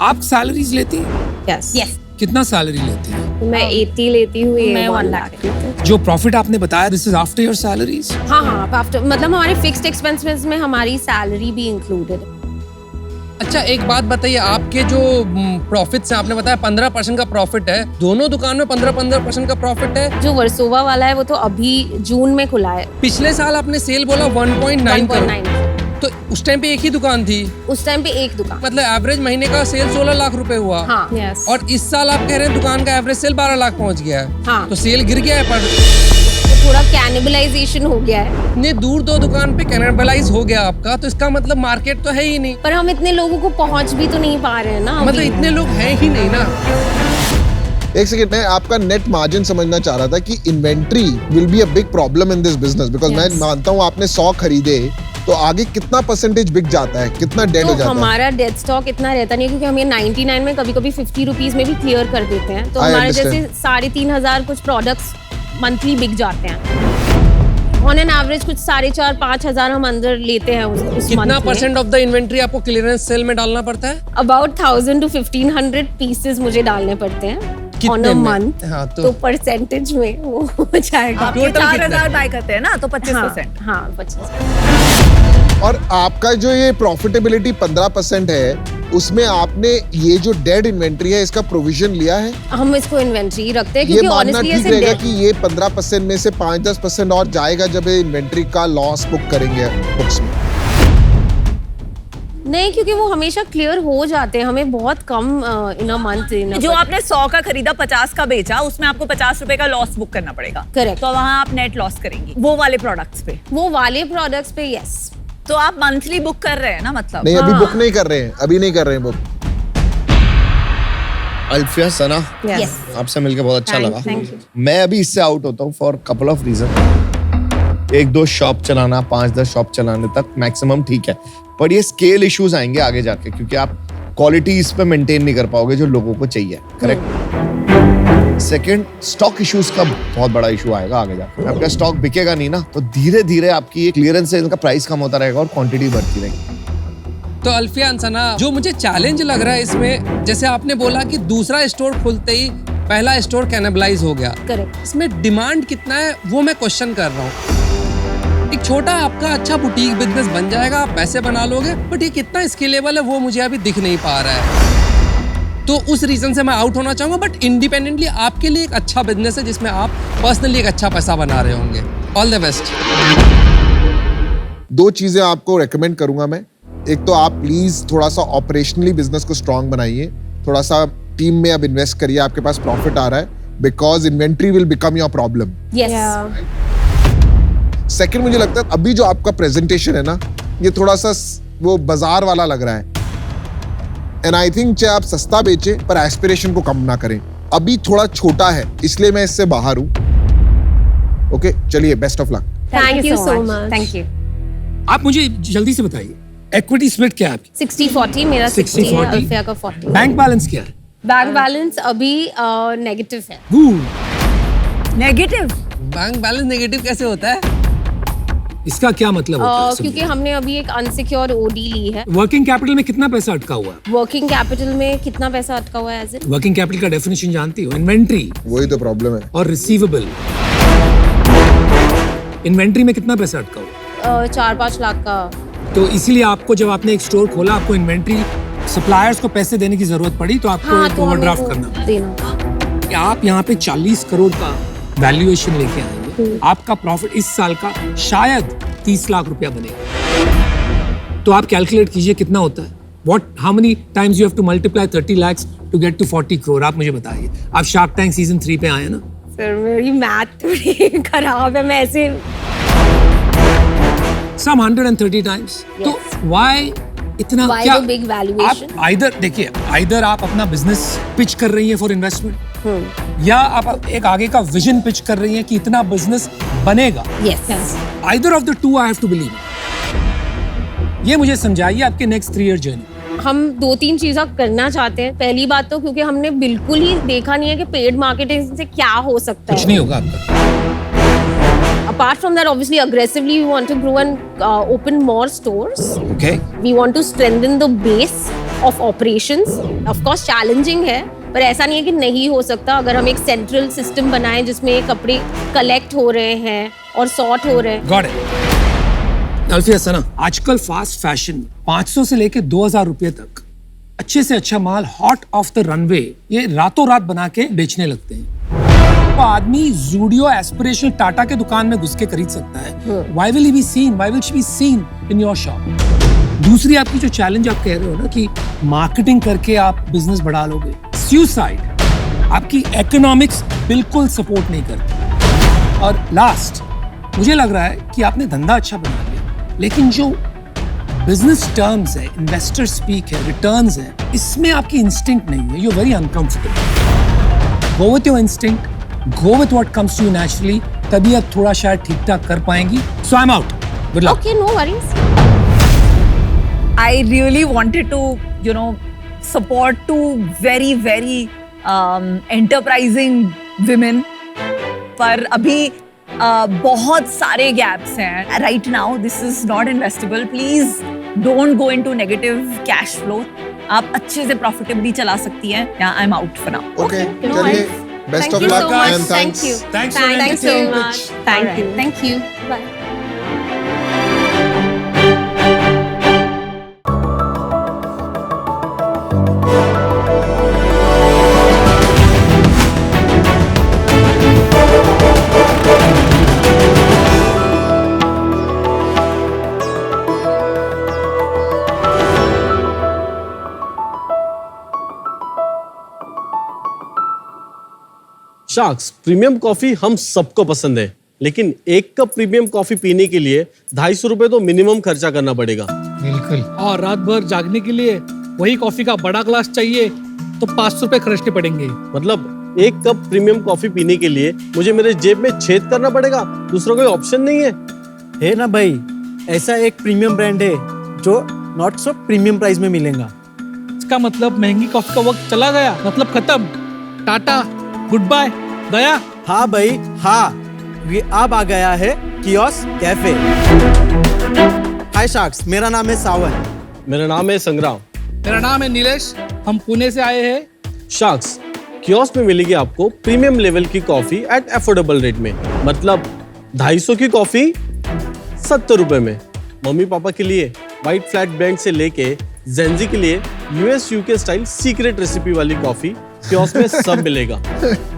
आप सैलरीज लेती हैं? यस। कितना सैलरी लेती हैं? मैं 80 लेती हूँ। मैं 1 लाख। जो प्रॉफिट आपने बताया, this is after your salaries? हाँ, आफ्टर, मतलब हमारे फिक्स्ड एक्सपेंसेस में हमारी सैलरी भी इंक्लूडेड है। अच्छा, एक बात बताइए, आपके जो प्रॉफिट्स हैं, आपने बताया 15% का प्रॉफिट है, दोनों दुकान में 15% का प्रॉफिट है। जो वर्सोवा वाला है वो तो अभी जून में खुला है। पिछले साल आपने सेल बोला 1.9 करोड़, तो उस टाइम पे एक ही दुकान थी? उस टाइम पे एक दुकान, मतलब एवरेज महीने का सेल 16 लाख रुपए हुआ। हाँ, yes. और इस साल आप कह रहे हैं दुकान का एवरेज सेल 12 लाख पहुंच गया है। हाँ. तो सेल गिर गया है, पर तो थोड़ा कैनिबलाइजेशन हो गया है। इतने दूर दो दुकान पे कैनिबलाइज हो गया आपका, तो इसका मतलब मार्केट तो है ही नहीं। पर हम इतने लोगों को पहुंच भी तो नहीं पा रहे हैं ना। मतलब इतने लोग हैं ही नहीं ना। एक सेकंड, मैं आपका नेट मार्जिन समझना चाह रहा था कि inventory will be a big problem in this business, because मैं मानता हूँ आपने 100 खरीदे तो आगे कितना परसेंटेज बिक जाता है, कितना डेड हो जाता है? हमारा डेड स्टॉक इतना रहता नहीं, क्योंकि हम ये 99 में कभी-कभी 50 रुपीस में भी क्लियर कर देते हैं। तो हमारे जैसे 3,500 कुछ प्रोडक्ट्स मंथली बिक जाते हैं। ऑन एन एवरेज कुछ 4,500-5,000 हम अंदर लेते हैं उस कितना परसेंट ऑफ द इन्वेंट्री आपको क्लियरेंस सेल में डालना पड़ता है? अबाउट 1000 to 1500 पीसेस मुझे डालने पड़ते हैं ऑन अ मंथ। हाँ, तो परसेंटेज में वो हो जाएगा। आप 4,000 बाय करते हैं ना, तो 25%। हाँ, 25%। और आपका जो ये प्रॉफिटेबिलिटी 15% है, उसमें आपने ये जो डेड इन्वेंट्री है इसका प्रोविजन लिया है? हम इसको इन्वेंट्री रखते हैं, ये क्योंकि मानना ऑनेस्टली ठीक रहेगा कि ये 15% में से 5-10% और जाएगा जब ये इन्वेंट्री का लॉस बुक करेंगे बुक्स में? नहीं, क्योंकि वो हमेशा क्लियर हो जाते हैं, हमें बहुत कम इन अ मंथ। जो आपने 100 का खरीदा 50 का बेचा, उसमें आपको 50 रुपए का लॉस बुक करना पड़ेगा। करेक्ट। तो वहाँ आप नेट लॉस करेंगी वो वाले प्रोडक्ट्स पे। वो वाले प्रोडक्ट्स पे यस। तो आप मंथली बुक कर रहे हैं ना, मतलब? नहीं, अभी बुक नहीं कर रहे हैं, अभी नहीं कर रहे हैं बुक। अल्फिया, सना, आपसे मिलकर बहुत अच्छा लगा। मैं अभी इससे आउट होता हूँ for couple of reason. 1-2 shop चलाना, 5-10 शॉप चलाने तक मैक्सिमम ठीक है, पर ये स्केल इश्यूज आएंगे आगे जाके, क्योंकि आप क्वालिटी इस पे मेंटेन नहीं कर पाओगे जो लोगों को चाहिए। करेक्ट? सेकंड, स्टॉक इश्यूज का बहुत बड़ा इशू आएगा आगे जाकर। आपका स्टॉक बिकेगा नहीं ना, तो धीरे धीरे आपकी क्लियरेंस से इनका प्राइस कम होता रहेगा और क्वांटिटी बढ़ती रहेगी। तो अल्फिया अंसना, जो मुझे चैलेंज लग रहा है इसमें, जैसे आपने बोला कि दूसरा स्टोर खुलते ही पहला स्टोर कैनिबलाइज हो गया। करेक्ट। इसमें डिमांड कितना है वो मैं क्वेश्चन कर रहा हूँ। एक छोटा आपका अच्छा बुटीक बिजनेस बन जाएगा, आप पैसे बना लोगे, बट ये कितना स्केलेबल है वो मुझे अभी दिख नहीं पा रहा है। तो उस रीजन से मैं आउट होना चाहूंगा, बट इंडिपेंडेंटली आपके लिए एक अच्छा बिजनेस है जिसमें आप पर्सनली एक अच्छा पैसा बना रहे होंगे। All the best. 2 चीजें आपको रेकमेंड करूंगा मैं। एक तो आप प्लीज थोड़ा सा ऑपरेशनली बिजनेस को स्ट्रांग बनाइए, थोड़ा सा टीम में अब इन्वेस्ट करिए, आपके पास प्रॉफिट आ रहा है, because inventory will become your problem. Second, मुझे लगता है अभी जो आपका प्रेजेंटेशन है ना, ये थोड़ा सा वो बाजार वाला लग रहा है। एंड आई थिंक चाहे आप सस्ता बेचे पर एस्पिरेशन को कम ना करें। अभी थोड़ा छोटा है, इसलिए मैं इससे बाहर हूं। ओके, चलिए, best of luck. Thank you so much. Thank you. आप मुझे जल्दी से बताइए, इक्विटी स्प्लिट क्या है आपकी? 60-40, मेरा 60 है, अल्फिया का 40। बैंक बैलेंस क्या है? बैंक बैलेंस अभी नेगेटिव है। नेगेटिव? बैंक बैलेंस नेगेटिव कैसे होता है? इसका क्या मतलब होता है? क्योंकि हमने अभी एक अनसिक्योर ओडी ली है। वर्किंग कैपिटल में कितना पैसा अटका हुआ है? वर्किंग कैपिटल में कितना पैसा अटका हुआ है? एज इन वर्किंग कैपिटल का डेफिनेशन जानती हो? इन्वेंट्री वही तो प्रॉब्लम है। और रिसीवेबल। इन्वेंट्री में कितना पैसा अटका हुआ? 4-5 लाख का। तो इसीलिए आपको, जब आपने एक स्टोर खोला, आपको इन्वेंट्री सप्लायर्स को पैसे देने की जरूरत पड़ी, तो आपको एक ओवरड्राफ्ट करना देना। कि आप यहाँ पे 40 करोड़ का वैल्यूएशन लेके आएंगे, आपका प्रॉफिट इस साल का शायद 30 लाख रुपया बनेगा। तो आप कैलकुलेट कीजिए कितना होता है। How many times you have to multiply 30 lakhs to get to 40 crore? आप मुझे बताइए। आप शार्क टैंक सीजन 3 पे आए ना? सर मेरी मैथ थोड़ी खराब है, मैं ऐसे Some 130 times. तो why इतना Why क्या? the big valuation? आप either देखिए, either आप अपना बिजनेस पिच कर रही है फॉर इन्वेस्टमेंट, या आप एक आगे का विजन पिच कर रही है कि इतना बिजनेस बनेगा। Yes. Either of the two I have to believe. ये मुझे समझाइए आपके नेक्स्ट 3 year जर्नी। हम 2-3 चीजें करना चाहते हैं। पहली बात तो क्योंकि हमने बिल्कुल ही देखा नहीं है कि पेड मार्केटिंग से क्या हो सकता है। कुछ नहीं होगा आपका। Apart from that, obviously, aggressively, we want to grow and open more stores. Okay. We want to strengthen the base of operations. Of course, challenging है, पर ऐसा नहीं है कि नहीं हो सकता। अगर हम एक सेंट्रल सिस्टम बनाएं जिसमें कपड़े कलेक्ट हो रहे हैं और सॉर्ट हो रहे हैं। Got it. अल्फिया सना, आजकल फास्ट फैशन 500 से लेके 2000 रुपए तक अच्छे से अच्छा माल हॉट ऑफ द रनवे ये रातों रात बना के बेचने लगते हैं। तो आदमी ज़ूडियो एस्पिरेशनल टाटा के दुकान में घुस के खरीद सकता है। Why will he be seen? Why will she be seen in your shop? दूसरी आपकी जो चैलेंज आप कह रहे हो ना कि मार्केटिंग करके आप बिजनेस बढ़ा लोगे, सुसाइड, आपकी इकोनॉमिक्स बिल्कुल सपोर्ट नहीं करती। और लास्ट, मुझे लग रहा है कि आपने धंधा अच्छा बना लिया, लेकिन जो बिजनेस टर्म्स है, इन्वेस्टर स्पीक है, रिटर्न्स है, इसमें आपकी इंस्टिंक्ट नहीं है। You are very uncomfortable. Go with your instinct, go with what comes to you naturally, तभी आप थोड़ा शायद ठीक ठाक कर पाएंगी। So I'm out. Good luck. Okay, no worries. I really wanted to, support two very, very enterprising women. पर अभी बहुत सारे gaps हैं. Right now, this is not investable. Please don't go into negative cash flow. आप अच्छे से profitably चला सकती हैं. Yeah, I'm out for now. Okay, no चलिए, worries. best Thank of you luck so much. and thanks. Thank you. Thanks for Thank you so entertaining. much. Thank you. Thank you. Bye. Sharks premium coffee हम सबको पसंद है, लेकिन एक cup premium coffee पीने के लिए 250 रुपए तो मिनिमम खर्चा करना पड़ेगा। बिल्कुल। और रात भर जागने के लिए वही कॉफी का बड़ा ग्लास चाहिए तो 500 रुपए खर्चने पड़ेंगे। मतलब एक कप प्रीमियम कॉफी पीने के लिए मुझे मेरे जेब में छेद करना पड़ेगा, दूसरा कोई ऑप्शन नहीं है। है ना भाई, ऐसा एक प्रीमियम ब्रांड है जो नॉट सो प्रीमियम प्राइस में मिलेगा। इसका मतलब महंगी कॉफी का वक्त चला गया, मतलब खत्म। टाटा गुड बाय गया। हाँ भाई हाँ, ये अब आ गया है कियोस्क कैफे। हाय शार्क्स, मेरा नाम है सावन। मेरा नाम है संग्राम। मेरा नाम है नीलेश, हम पुणे से आए हैं। शार्क्स कियोस्क में मिलेगी आपको प्रीमियम लेवल की कॉफी एट अफोर्डेबल रेट में, मतलब 250 की कॉफी 70 रुपए में। मम्मी पापा के लिए व्हाइट फ्लैट ब्रांड से लेके जेंजी के लिए US UK style secret recipe वाली कॉफी कियोस्क में सब मिलेगा।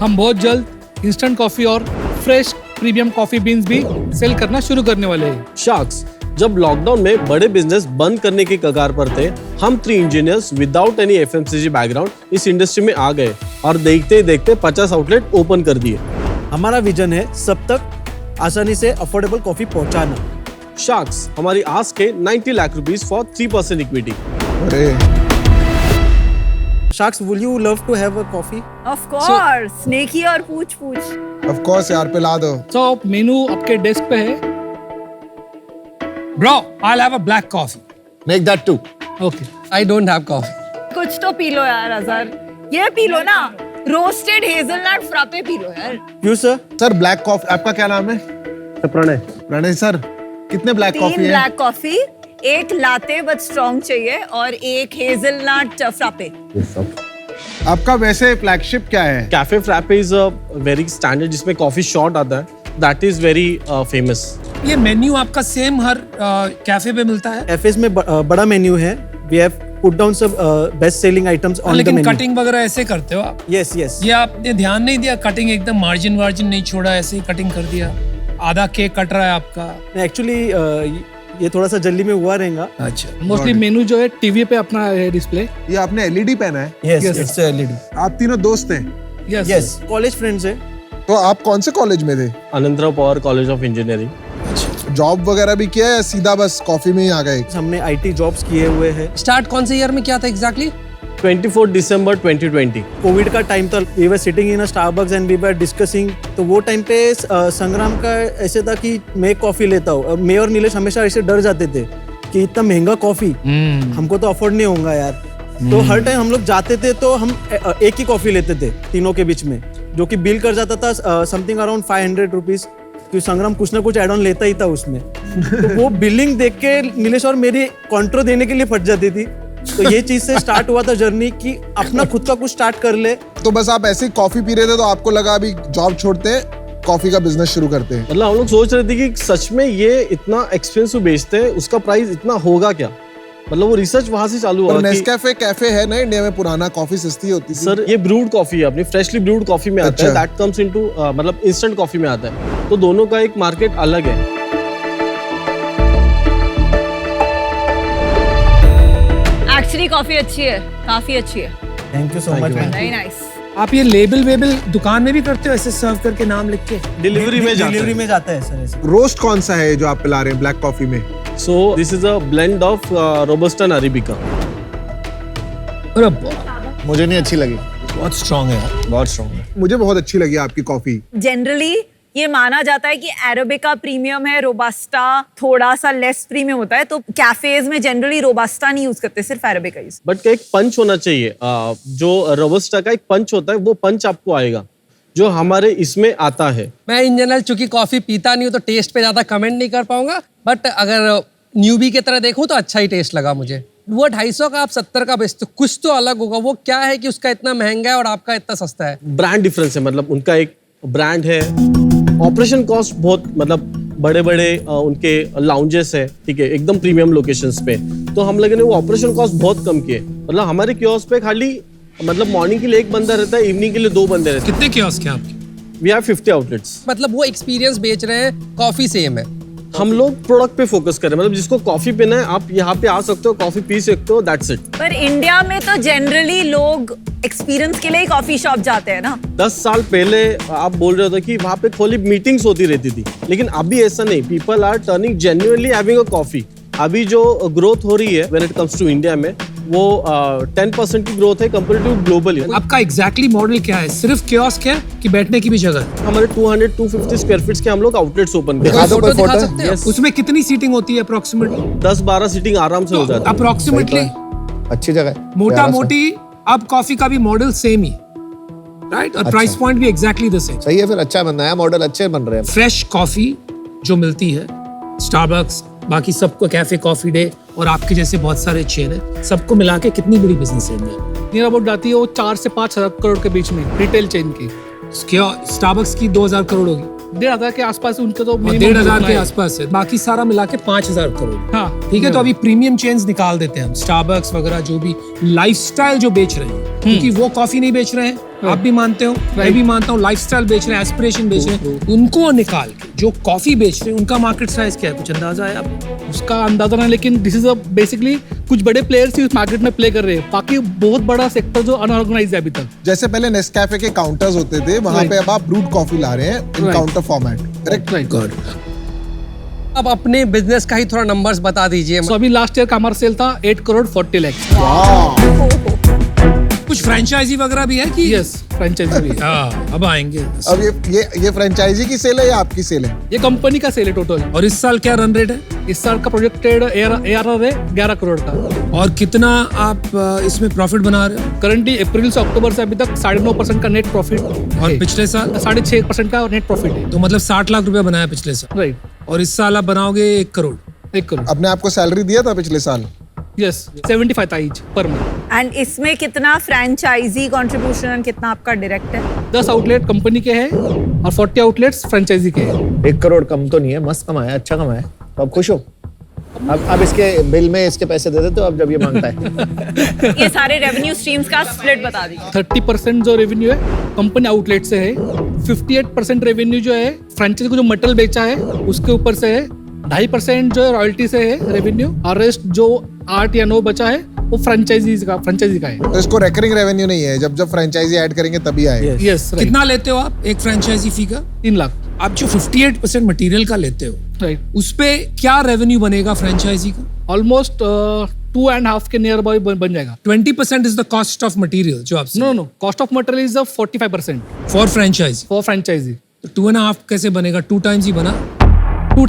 हम बहुत जल्द इंस्टेंट कॉफी और फ्रेश प्रीमियम कॉफी बीन्स भी सेल करना शुरू करने वाले हैं। शार्क्स जब लॉकडाउन में बड़े बिजनेस बंद करने की कगार पर थे, हम 3 engineers without any FMCG background इस इंडस्ट्री में आ गए और देखते ही देखते 50 आउटलेट ओपन कर दिए। हमारा विजन है सब तक आसानी से अफोर्डेबल कॉफी पहुंचाना। शार्क्स हमारी आस्क है 90 lakh rupees for 3% equity. Sharks, will you love to have a coffee? Of course, sneaky और पूछ पूछ। Of course यार, पिला दो। So मेनू आपके डेस्क पे है। Bro, I'll have a black coffee. Make that too. Okay. I don't have coffee. कुछ तो पी लो यार अजहर, ये पी लो ना, roasted hazelnut frappe P low यार। क्यों सर? सर ब्लैक कॉफी, आपका क्या नाम है? प्रणय। प्रणय सर, कितने ब्लैक 3 कॉफी है? Black coffee, 1 latte but strong चाहिए और 1 हेजलनट फ्रापे। आपका वैसे फ्लैगशिप क्या है? Cafe frappe is a very standard, जिसमें कॉफी शॉट आता है, दैट इज वेरी फेमस। ये मेन्यू आपका सेम हर कैफे पे मिलता है? एफएस में बड़ा मेन्यू है। We have put down some best selling items on the लेकिन menu. कटिंग वगैरह ऐसे करते हो आप? Yes, yes. ये आपने ध्यान नहीं दिया, कटिंग एकदम मार्जिन वार्जिन नहीं छोड़ा, ऐसे ही कटिंग कर दिया। आधा केक कट रहा है आपका। एक्चुअली ये थोड़ा सा जल्दी में हुआ रहेगा। अच्छा, मोस्टली मेनू जो है टीवी पे अपना है डिस्प्ले। ये आपने एलईडी पहना है? Yes, it's LED. आप तीनों दोस्त हैं? Yes, कॉलेज फ्रेंड्स हैं। तो आप कौन से कॉलेज में थे? Anantrao Pawar college of engineering. Job वगैरह भी किया है या सीधा बस कॉफी में ही आ गए? हमने आईटी जॉब्स किए हुए हैं। स्टार्ट कौन से ईयर में किया था एग्जैक्टली? 24 दिसंबर 2020। कोविड का टाइम था। We were sitting in a Starbucks and we were discussing. तो वो टाइम पे संग्राम का ऐसे था कि मैं कॉफी लेता हूँ, मैं और नीलेश हमेशा ऐसे डर जाते थे कि इतना महंगा कॉफी हमको तो अफोर्ड नहीं होगा यार। तो हर टाइम हम लोग जाते थे तो हम एक ही कॉफी लेते थे तीनों के बीच में, जो कि बिल कर जाता था समथिंग अराउंड 500 रुपीज, क्योंकि संग्राम कुछ ना कुछ एड ऑन लेता ही था उसमें। तो वो बिलिंग देख के नीलेश और मेरी कॉन्ट्रो देने के लिए फट जाती थी। तो ये चीज से स्टार्ट हुआ था जर्नी कि अपना खुद का कुछ स्टार्ट कर ले। तो बस आप ऐसे ही कॉफी पी रहे थे तो आपको लगा अभी जॉब छोड़ते हैं, कॉफी का बिजनेस शुरू करते हैं? मतलब हम लोग सोच रहे थे कि सच में ये इतना एक्सपेंसिव बेचते हैं, उसका प्राइस इतना होगा क्या? मतलब वो रिसर्च वहां से चालू हुआ। नेस्कैफे कैफे है ना इंडिया में, पुराना कॉफी सस्ती होती थी। सर ये ब्रूड कॉफी है, अपनी फ्रेशली ब्रूड कॉफी में आता है, दैट कम्स इनटू मतलब इंस्टेंट कॉफी में आता है। तो दोनों का एक मार्केट अलग है। एक्चुअली कॉफी अच्छी है, काफी अच्छी है। Thank you so much. Very nice. आप ये लेबल वेबल दुकान में भी करते हो, ऐसे सर्व करके नाम लिख के? डिलीवरी में जाता है सर ऐसे। रोस्ट कौन सा है जो आप पिला रहे हैं ब्लैक कॉफी में? So this is a blend of Robusta and Arabica. मुझे नहीं अच्छी लगी। बहुत स्ट्रांग है यार, बहुत स्ट्रांग है। मुझे बहुत अच्छी लगी आपकी कॉफी। जनरली ये माना जाता है कि अरेबिका प्रीमियम है, रोबास्टा थोड़ा सा लेस प्रीमियम होता है, तो कैफेज में जनरली रोबास्टा नहीं यूज करते, सिर्फ अरेबिका यूज। बट एक पंच होना चाहिए, जो रोबस्टा का एक पंच होता है वो पंच आपको आएगा जो हमारे इसमें आता है। मैं इन जनरल चूंकि कॉफी पीता नहीं हूँ तो टेस्ट पे ज्यादा कमेंट नहीं कर पाऊंगा, बट अगर न्यूबी की तरह देखूं तो अच्छा ही टेस्ट लगा मुझे। वो 250 का आप 70 का बेचते हो, कुछ तो अलग होगा। वो क्या है कि उसका इतना महंगा है और आपका इतना सस्ता है? ब्रांड डिफरेंस है, मतलब उनका एक ब्रांड है, ऑपरेशन कॉस्ट बहुत मतलब बड़े बड़े उनके लाउंजेस है, ठीक है, एकदम प्रीमियम लोकेशंस पे। तो हम लोगों ने वो ऑपरेशन कॉस्ट बहुत कम किए। मतलब हमारे कियोस्क पे खाली मतलब मॉर्निंग के लिए 1 बंदा रहता है, इवनिंग के लिए 2 बंदे रहते हैं। कितने कियोस्क हैं आपके? We have 50 outlets. मतलब वो एक्सपीरियंस बेच रहे हैं, कॉफी सेम है। हम लोग प्रोडक्ट पे फोकस करें, मतलब जिसको कॉफी पीना है आप यहाँ पे आ सकते हो, कॉफी पी सकते हो, दैट्स इट। पर इंडिया में तो जनरली लोग एक्सपीरियंस के लिए ही कॉफी शॉप जाते हैं ना। 10 साल पहले आप बोल रहे थे कि वहाँ पे खाली मीटिंग्स होती रहती थी, लेकिन अभी ऐसा नहीं। People are turning genuinely having a coffee. अभी जो ग्रोथ हो रही है when it comes to India में, वो 10% की ग्रोथ है कंपेरेटिव ग्लोबली। आपका एग्जैक्टली मॉडल क्या है? सिर्फ कियोस्क है कि बैठने की भी जगह है? हमारे 200-250 स्क्वायर फीट के हम लोग आउटलेट्स ओपन करते हैं। फोटो दिखा सकते हैं? उसमें कितनी सीटिंग होती है अप्रोक्सीमेटली? 10-12 सीटिंग आराम से हो जाती है। अप्रोक्सीमेटली अच्छी जगह है। मोटा मोटी अब कॉफी का भी मॉडल सेम ही। राइट, और प्राइस पॉइंट भी एग्जैक्टली द सेम। सही है, फिर अच्छा बन रहा है मॉडल, अच्छे बन रहे हैं। फ्रेश कॉफी जो मिलती है स्टारबक्स, बाकी सबको कैफे कॉफी डे और आपके जैसे बहुत सारे चेन है, सबको मिला के कितनी बड़ी बिजनेस है इंडिया में? नियर अबाउट जाती है वो 4 से 5 हजार करोड़ के बीच में रिटेल चेन की। स्टारबक्स की 2000 करोड़ होगी, 1,500 के आसपास उनके तो 1,500 के आसपास है, बाकी सारा मिला के 5,000 करोड़। हाँ, ठीक है, तो अभी प्रीमियम चेन्स निकाल देते हैं हम, स्टारबक्स वगैरह जो भी लाइफस्टाइल जो बेच रहे हैं, क्योंकि वो कॉफी नहीं बेच रहे हैं, आप भी मानते हो, मैं भी मानता हूँ, लाइफस्टाइल बेच रहे हैं, एस्पिरेशन बेच रहे हैं, उनको निकाल के जो कॉफी बेच रहे हैं उनका मार्केट साइज क्या है, कुछ अंदाजा है आपको? उसका अंदाजा नहीं, लेकिन दिस इज बेसिकली कुछ बड़े प्लेयर्स ही उस मार्केट में प्ले कर रहे हैं, बाकी बहुत बड़ा सेक्टर जो अनऑर्गेनाइज्ड है अभी तक। जैसे पहले नेस्कैफे के काउंटर्स होते थे, वहां पे अब आप ब्रूड कॉफी ला रहे हैं in counter format, correct? Right, good. अब अपने बिजनेस का ही थोड़ा नंबर्स बता दीजिए। सो अभी लास्ट ईयर का हमारा सेल था 8 करोड़ 40 लाख। कुछ फ्रेंचाइजी वगैरह भी है कि? यस, फ्रेंचाइजी भी है। हाँ, अब आएंगे। अब ये फ्रेंचाइजी की सेल है या आपकी सेल है? ये कंपनी का सेल है टोटल। और इस साल क्या रन रेट है? इस साल का प्रोजेक्टेड ARR है 11 करोड़ का। और कितना आप इसमें प्रॉफिट बना रहे हो? करंटली अप्रैल से अक्टूबर से अभी तक 9.5% का नेट प्रॉफिट। और पिछले साल 6.5% का नेट प्रॉफिट है। तो मतलब 60 लाख रुपया बनाया पिछले साल। राइट। और इस साल आप बनाओगे 1 करोड़। 1 करोड़। अपने आपको सैलरी दिया था पिछले साल? यस, 75 था ईच पर मंथ। एंड इसमें कितना फ्रेंचाइजी कंट्रीब्यूशन, कितना आपका डायरेक्ट है? 10 आउटलेट कंपनी के हैं और 40 आउटलेट्स फ्रेंचाइजी के हैं। 1 करोड़ कम तो नहीं है, मस्त कमाया, अच्छा कमाया, तो आप खुश हो? अब इसके बिल में इसके पैसे दे देते हो अब जब ये मांगता है। ये सारे रेवेन्यू स्ट्रीम्स का स्प्लिट बता दीजिए। 30% जो रेवेन्यू है कंपनी आउटलेट से है, 58% रेवेन्यू जो है फ्रेंचाइजी को जो मटेरियल बेचा है उसके ऊपर से है, 2.5% जो है रॉयल्टी से है रेवेन्यू, और रेस्ट जो 8 या 9 बचा है वो फ्रेंचाइजी का है। तो इसको रिकरिंग रेवेन्यू नहीं है, जब फ्रेंचाइजी ऐड करेंगे तभी आएगा। यस। कितना लेते हो आप एक फ्रेंचाइजी फी का? 3 लाख। आप जो 58% मटेरियल का लेते हो, राइट, उस पे क्या रेवेन्यू बनेगा फ्रेंचाइजी का? ऑलमोस्ट 2.5 के नियर अबाउट बन जाएगा। 20% is the cost of material जो आप? No, cost of material is 45% for franchisee. For franchisee. तो 2.5 कैसे बनेगा? 2 टाइम्स ही बना? 2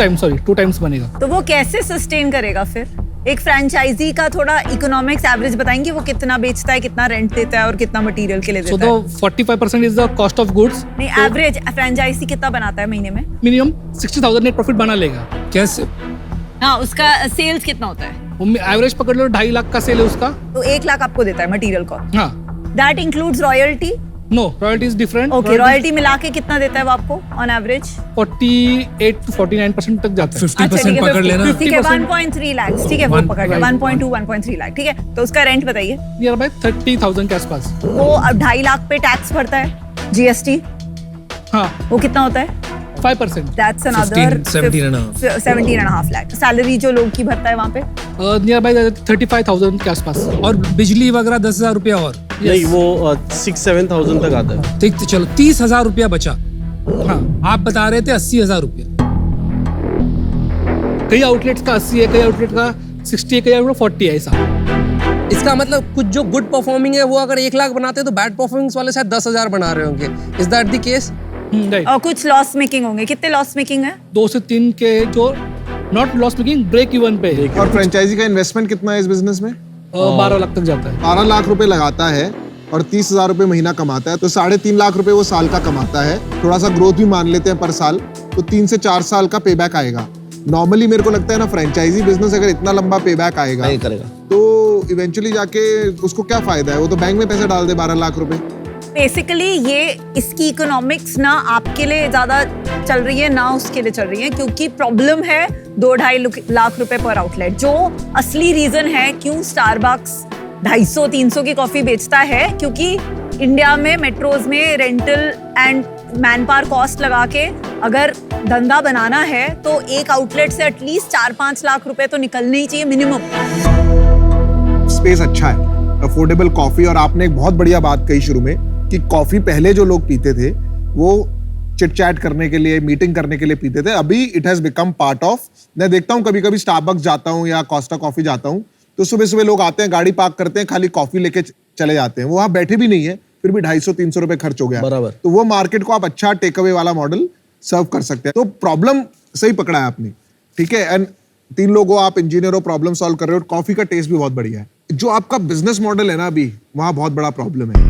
टाइम्स बनेगा। तो वो कैसे सस्टेन करेगा फिर? एक फ्रेंचाइजी का थोड़ा इकोनॉमिक्स एवरेज बताएंगे, वो कितना बेचता है, कितना रेंट देता है और कितना मटेरियल के लिए देता है? 45% is the cost of goods. नहीं, एवरेज फ्रेंचाइजी कितना बनाता है महीने में? मिनिमम 60,000 नेट प्रॉफिट बना लेगा। कैसे? हाँ, उसका सेल्स कितना होता है? एवरेज पकड़ लो 2.5 लाख का सेल है उसका। तो 1 लाख आपको देता है मटेरियल को? हाँ। That includes royalty? No, royalty is different. Okay, royalty मिला के कितना देता है वो आपको ऑन एवरेज? 48 to 49% तक जाता है। 50% पकड़ लेना। ठीक है, 1.3 लाख, ठीक है, वो पकड़ लिया, 1.2 1.3 लाख, ठीक है। तो उसका रेंट बताइए। नियर बाय 30,000 के आसपास। वो अब 2.5 लाख पे टैक्स भरता है, GST? हाँ। वो कितना होता है? 5%। That's another 17.5 lakh. सैलरी जो लोग की भरता है वहाँ पे? नियर बाय 35,000 के आसपास। और बिजली वगैरह 10,000 रुपया और? नहीं, वो 6-7,000 तक आता है। ठीक, तो चलो 30,000 रुपया बचा। हाँ। आप बता रहे थे 80,000 रुपया। कई आउटलेट्स का 80 है, कई आउटलेट का 60 है, कई आउटलेट 40 है, ऐसा। इसका मतलब कुछ जो गुड परफॉर्मिंग है वो अगर 1 लाख बनाते हैं तो बैड परफॉर्मिंग वाले शायद 10,000 बना रहे होंगे। Is that the case? और कुछ लॉस मेकिंग होंगे? कितने लॉस मेकिंग है? 2 से 3 के जो not loss making, break even पे। और फ्रेंचाइजी का इन्वेस्टमेंट कितना है इस बिजनेस में? 12 लाख तक जाता है। 12 लाख रुपए लगाता है और 30,000 रुपए महीना कमाता है, तो 3.5 लाख रुपए वो साल का कमाता है। थोड़ा सा ग्रोथ भी मान लेते हैं पर साल, तो 3 से 4 साल का पे बैक आएगा। नॉर्मली मेरे को लगता है ना, फ्रेंचाइजी बिजनेस अगर इतना लंबा पे बैक आएगा नहीं करेगा तो इवेंचुअली जाके उसको क्या फायदा है? वो तो बैंक में पैसे डाल दे 12 लाख रुपए। बेसिकली ये इसकी इकोनॉमिक्स ना आपके लिए ज्यादा चल रही है ना उसके लिए चल रही है, क्योंकि प्रॉब्लम है 2-2.5 लाख रुपए पर आउटलेट। जो असली रीजन है क्यों स्टारबक्स 250-300 की कॉफी बेचता है, क्योंकि इंडिया में मेट्रोज में rental and man power cost लगा के अगर धंधा बनाना है तो एक आउटलेट से एटलीस्ट 4-5 लाख रुपए तो निकलने ही चाहिए मिनिमम। स्पेस अच्छा है, अफोर्डेबल कॉफी। और आपने एक बहुत बढ़िया बात कही शुरू में कि कॉफी पहले जो लोग पीते थे वो चिट चैट करने के लिए, मीटिंग करने के लिए पीते थे। अभी it has become part of, मैं देखता हूँ कभी कभी स्टारबक्स जाता हूँ या कोस्टा कॉफी जाता हूँ तो सुबह सुबह लोग आते हैं, गाड़ी पार्क करते हैं, खाली कॉफी लेके चले जाते हैं। वो वहां बैठे भी नहीं है, फिर भी 250-300 रुपए खर्च हो गया। बराबर। तो वो मार्केट को आप अच्छा टेक अवे वाला मॉडल सर्व कर सकते हैं। तो प्रॉब्लम सही पकड़ा है आपने, ठीक है। एंड 3 लोग हो, आप इंजीनियर हो, प्रॉब्लम सॉल्व कर रहे हो, कॉफी का टेस्ट भी बहुत बढ़िया है। जो आपका बिजनेस मॉडल है ना अभी, वहां बहुत बड़ा प्रॉब्लम है।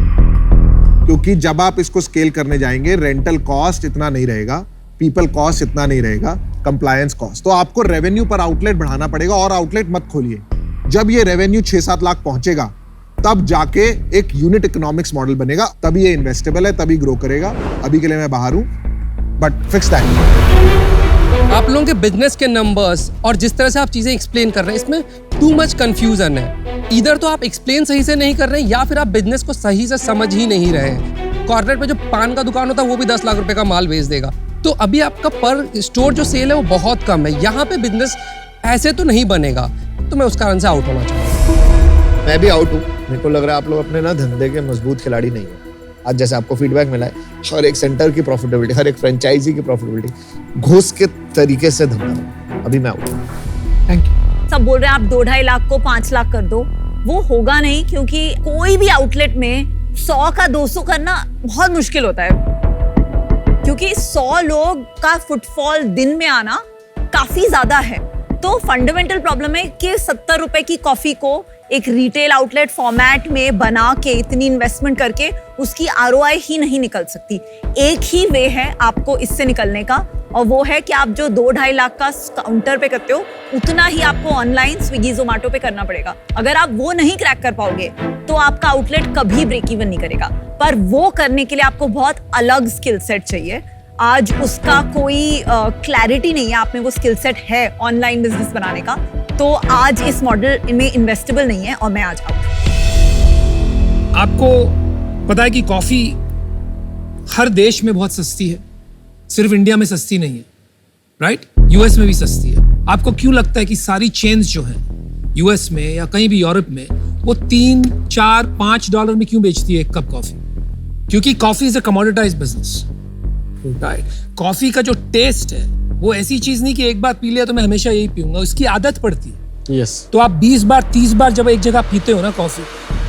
क्योंकि जब आप इसको स्केल करने जाएंगे रेंटल कॉस्ट इतना नहीं रहेगा, पीपल कॉस्ट इतना नहीं रहेगा, कंप्लायंस कॉस्ट, तो आपको रेवेन्यू पर आउटलेट बढ़ाना पड़ेगा और आउटलेट मत खोलिए। जब ये रेवेन्यू 6-7 लाख पहुंचेगा तब जाके एक यूनिट इकोनॉमिक्स मॉडल बनेगा, तभी ये इन्वेस्टेबल है, तभी ग्रो करेगा। अभी के लिए मैं बाहर हूं, बट फिक्स दैट। आप लोगों के बिजनेस के नंबर्स और जिस तरह से आप चीजें एक्सप्लेन कर रहे हैं इसमें टू मच कंफ्यूजन है। इधर तो आप एक्सप्लेन सही से नहीं कर रहे हैं या फिर आप बिजनेस को सही से समझ ही नहीं रहे हैं। कॉर्पोरेट में जो पान का दुकान होता है वो भी 10 लाख रुपए का माल बेच देगा, तो अभी आपका पर स्टोर जो सेल है वो बहुत कम है। यहाँ पे बिजनेस ऐसे तो नहीं बनेगा, तो मैं उस कारण से आउट होना चाहूँगा। मैं भी आउट हूँ। मेरे को लग रहा है आप लोग अपने ना धंधे के मजबूत खिलाड़ी नहीं है। आज जैसे आपको फीडबैक मिला है, हर एक सेंटर की प्रॉफिटेबिलिटी, हर एक फ्रेंचाइजी की प्रॉफिटेबिलिटी घुस के तरीके से धंधा। अभी मैं आउट हूँ। Thank you. सब बोल रहे हैं आप 2-2.5 लाख को 5 लाख कर दो, वो होगा नहीं, क्योंकि कोई भी आउटलेट में 100 का 200 करना बहुत मुश्किल होता है, क्योंकि 100 लोग का फुटफॉल दिन में आना काफी ज्यादा है। तो फंडामेंटल प्रॉब्लम है कि 70 रुपए की कॉफी को एक रिटेल आउटलेट फॉर्मेट में बना के इतनी इन्वेस्टमेंट करके उसकी ROI ही नहीं निकल सकती। एक ही वे है आपको इससे निकलने का, और वो है कि आप जो 2-2.5 लाख का काउंटर पे करते हो उतना ही आपको ऑनलाइन स्विगी जोमेटो पे करना पड़ेगा। अगर आप वो नहीं क्रैक कर पाओगे तो आपका आउटलेट कभी ब्रेक इवन नहीं करेगा। पर वो करने के लिए आपको बहुत अलग स्किल सेट चाहिए। आज उसका कोई क्लैरिटी नहीं है आप में वो स्किल सेट है ऑनलाइन बिजनेस बनाने का, तो आज इस मॉडल में इन्वेस्टेबल नहीं है और मैं आज आउट। आपको पता है कि कॉफी हर देश में बहुत सस्ती है, सिर्फ इंडिया में सस्ती नहीं है, राइट? यूएस में भी सस्ती है। आपको क्यों लगता है कि सारी चेन्स जो हैं यूएस में या कहीं भी यूरोप में वो 3, 4, 5 डॉलर में क्यों बेचती है एक कप कॉफी? क्योंकि coffee is a commoditized business. Coffee का जो टेस्ट है वो ऐसी चीज नहीं कि एक बार पी लिया तो मैं हमेशा यही पीऊंगा, उसकी आदत पड़ती है। तो आप 20 बार 30 बार जब एक जगह पीते हो ना कॉफी,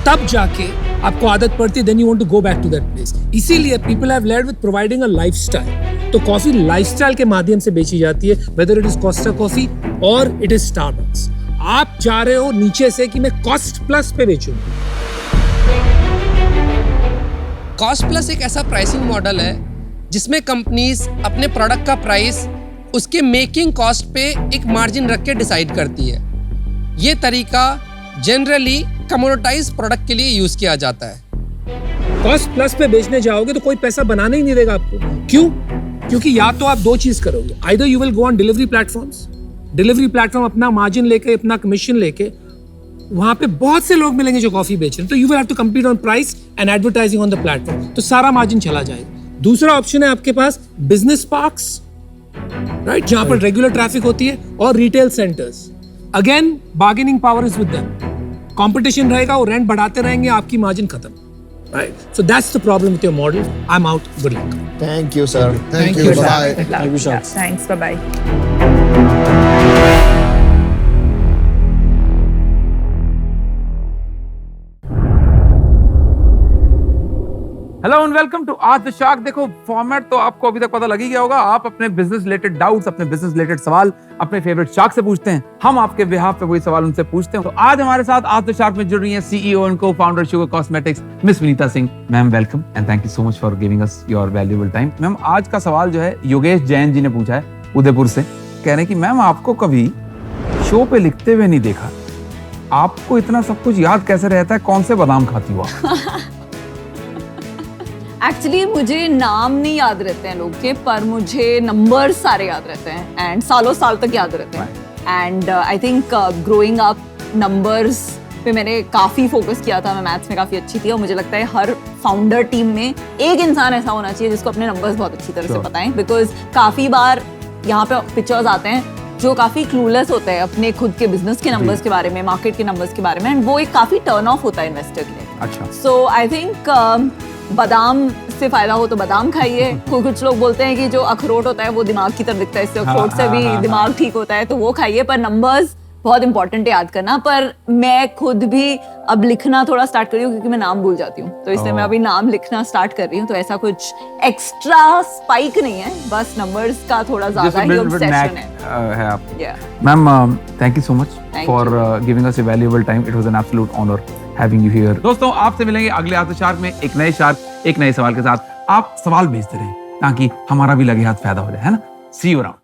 तब जाके आपको आदत पड़ती है, then you want to go back to that place. इसीलिए people have led with providing a lifestyle. तो कॉफी लाइफस्टाइल के माध्यम से बेची जाती है, whether it is Costa Coffee और इट इज स्टारबक्स। आप चाह रहे हो नीचे से कि मैं कॉस्ट प्लस पे बेचूंगा। कॉस्ट प्लस एक ऐसा प्राइसिंग मॉडल है जिसमें कंपनीज अपने प्रोडक्ट का प्राइस उसके मेकिंग कॉस्ट पे एक मार्जिन रख के डिसाइड करती है। ये तरीका जनरली कमोडिटाइज्ड प्रोडक्ट के लिए यूज किया जाता है। कॉस्ट प्लस पे बेचने जाओगे तो कोई पैसा बनाने ही नहीं देगा आपको। क्यों? क्योंकि या तो आप दो चीज करोगे, either you will go on delivery platforms, delivery platform अपना मार्जिन लेके, अपना कमीशन लेके, वहां पे बहुत से लोग मिलेंगे जो कॉफी बेच रहे हैं, तो you will have to compete on price and advertising on the platform, तो सारा मार्जिन चला जाएगा। दूसरा ऑप्शन है आपके पास बिजनेस पार्क्स, राइट, जहां पर रेगुलर ट्रैफिक होती है, और retail centres. Again bargaining power is with them, competition रहेगा, वो रेंट बढ़ाते रहेंगे, आपकी मार्जिन खत्म, right? So that's the problem with your model. I am out, good luck. Thank you sir. Thank you, bye. Thanks, bye bye. Hello and welcome to आज the shark. देखो, format तो आपको अभी तक पता लग ही गया होगा। आप अपने बिजनेस रिलेटेड डाउट्स, अपने बिजनेस रिलेटेड सवाल अपने फेवरेट शार्क से पूछते हैं, हम आपके बिहाफ पे वही सवाल उनसे पूछते हैं। तो आज हमारे साथ आज द शार्क में जुड़ रही हैं CEO एंड को founder sugar cosmetics miss Vinita Singh. Ma'am welcome and thank you so much for giving us your valuable time. Ma'am, आज का सवाल जो है योगेश जैन जी ने पूछा है उदयपुर से। कह रहे हैं कि मैम आपको कभी शो पे लिखते हुए नहीं देखा, आपको इतना सब कुछ याद कैसे रहता है, कौन से बादाम खाती हो आप? एक्चुअली मुझे नाम नहीं याद रहते हैं लोग के, पर मुझे नंबर सारे याद रहते हैं एंड सालों साल तक याद रहते हैं। And I think growing up numbers पे मैंने काफ़ी फोकस किया था। मैं मैथ्स में काफ़ी अच्छी थी और मुझे लगता है हर फाउंडर टीम में एक इंसान ऐसा होना चाहिए जिसको अपने नंबर्स बहुत अच्छी तरह से पता है। बिकॉज काफ़ी बार यहाँ पे पिक्चर्स आते हैं जो काफ़ी क्लूलेस होते हैं अपने खुद के बिजनेस के नंबर्स के बारे में, मार्केट के नंबर्स के बारे में, एंड वो एक काफ़ी टर्न ऑफ होता है इन्वेस्टर के लिए। अच्छा, सो आई थिंक बादाम से फायदा हो तो बादाम खाइए। कुछ लोग बोलते हैं कि जो अखरोट होता है वो दिमाग की तरह दिखता है, इससे अखरोट से भी दिमाग ठीक होता है, तो वो खाइए। पर नंबर्स बहुत इंपॉर्टेंट है याद करना। पर मैं खुद भी अब लिखना थोड़ा स्टार्ट कर रही हूँ क्योंकि मैं नाम भूल जाती हूँ, तो इसलिए मैं अभी नाम लिखना स्टार्ट कर रही हूँ। तो ऐसा कुछ एक्स्ट्रा स्पाइक नहीं है, बस नंबर्स का थोड़ा ज्यादा ही ऑब्सेशन है आप। Ma'am, thank you so much for giving us a valuable time. It was an absolute honour having you here. दोस्तों, आपसे मिलेंगे अगले आज द शार्क में एक नए शार्क एक नए सवाल के साथ। आप सवाल भेजते रहें ताकि हमारा भी लगे हाथ फायदा हो जाए, है ना। सी यू अराउंड।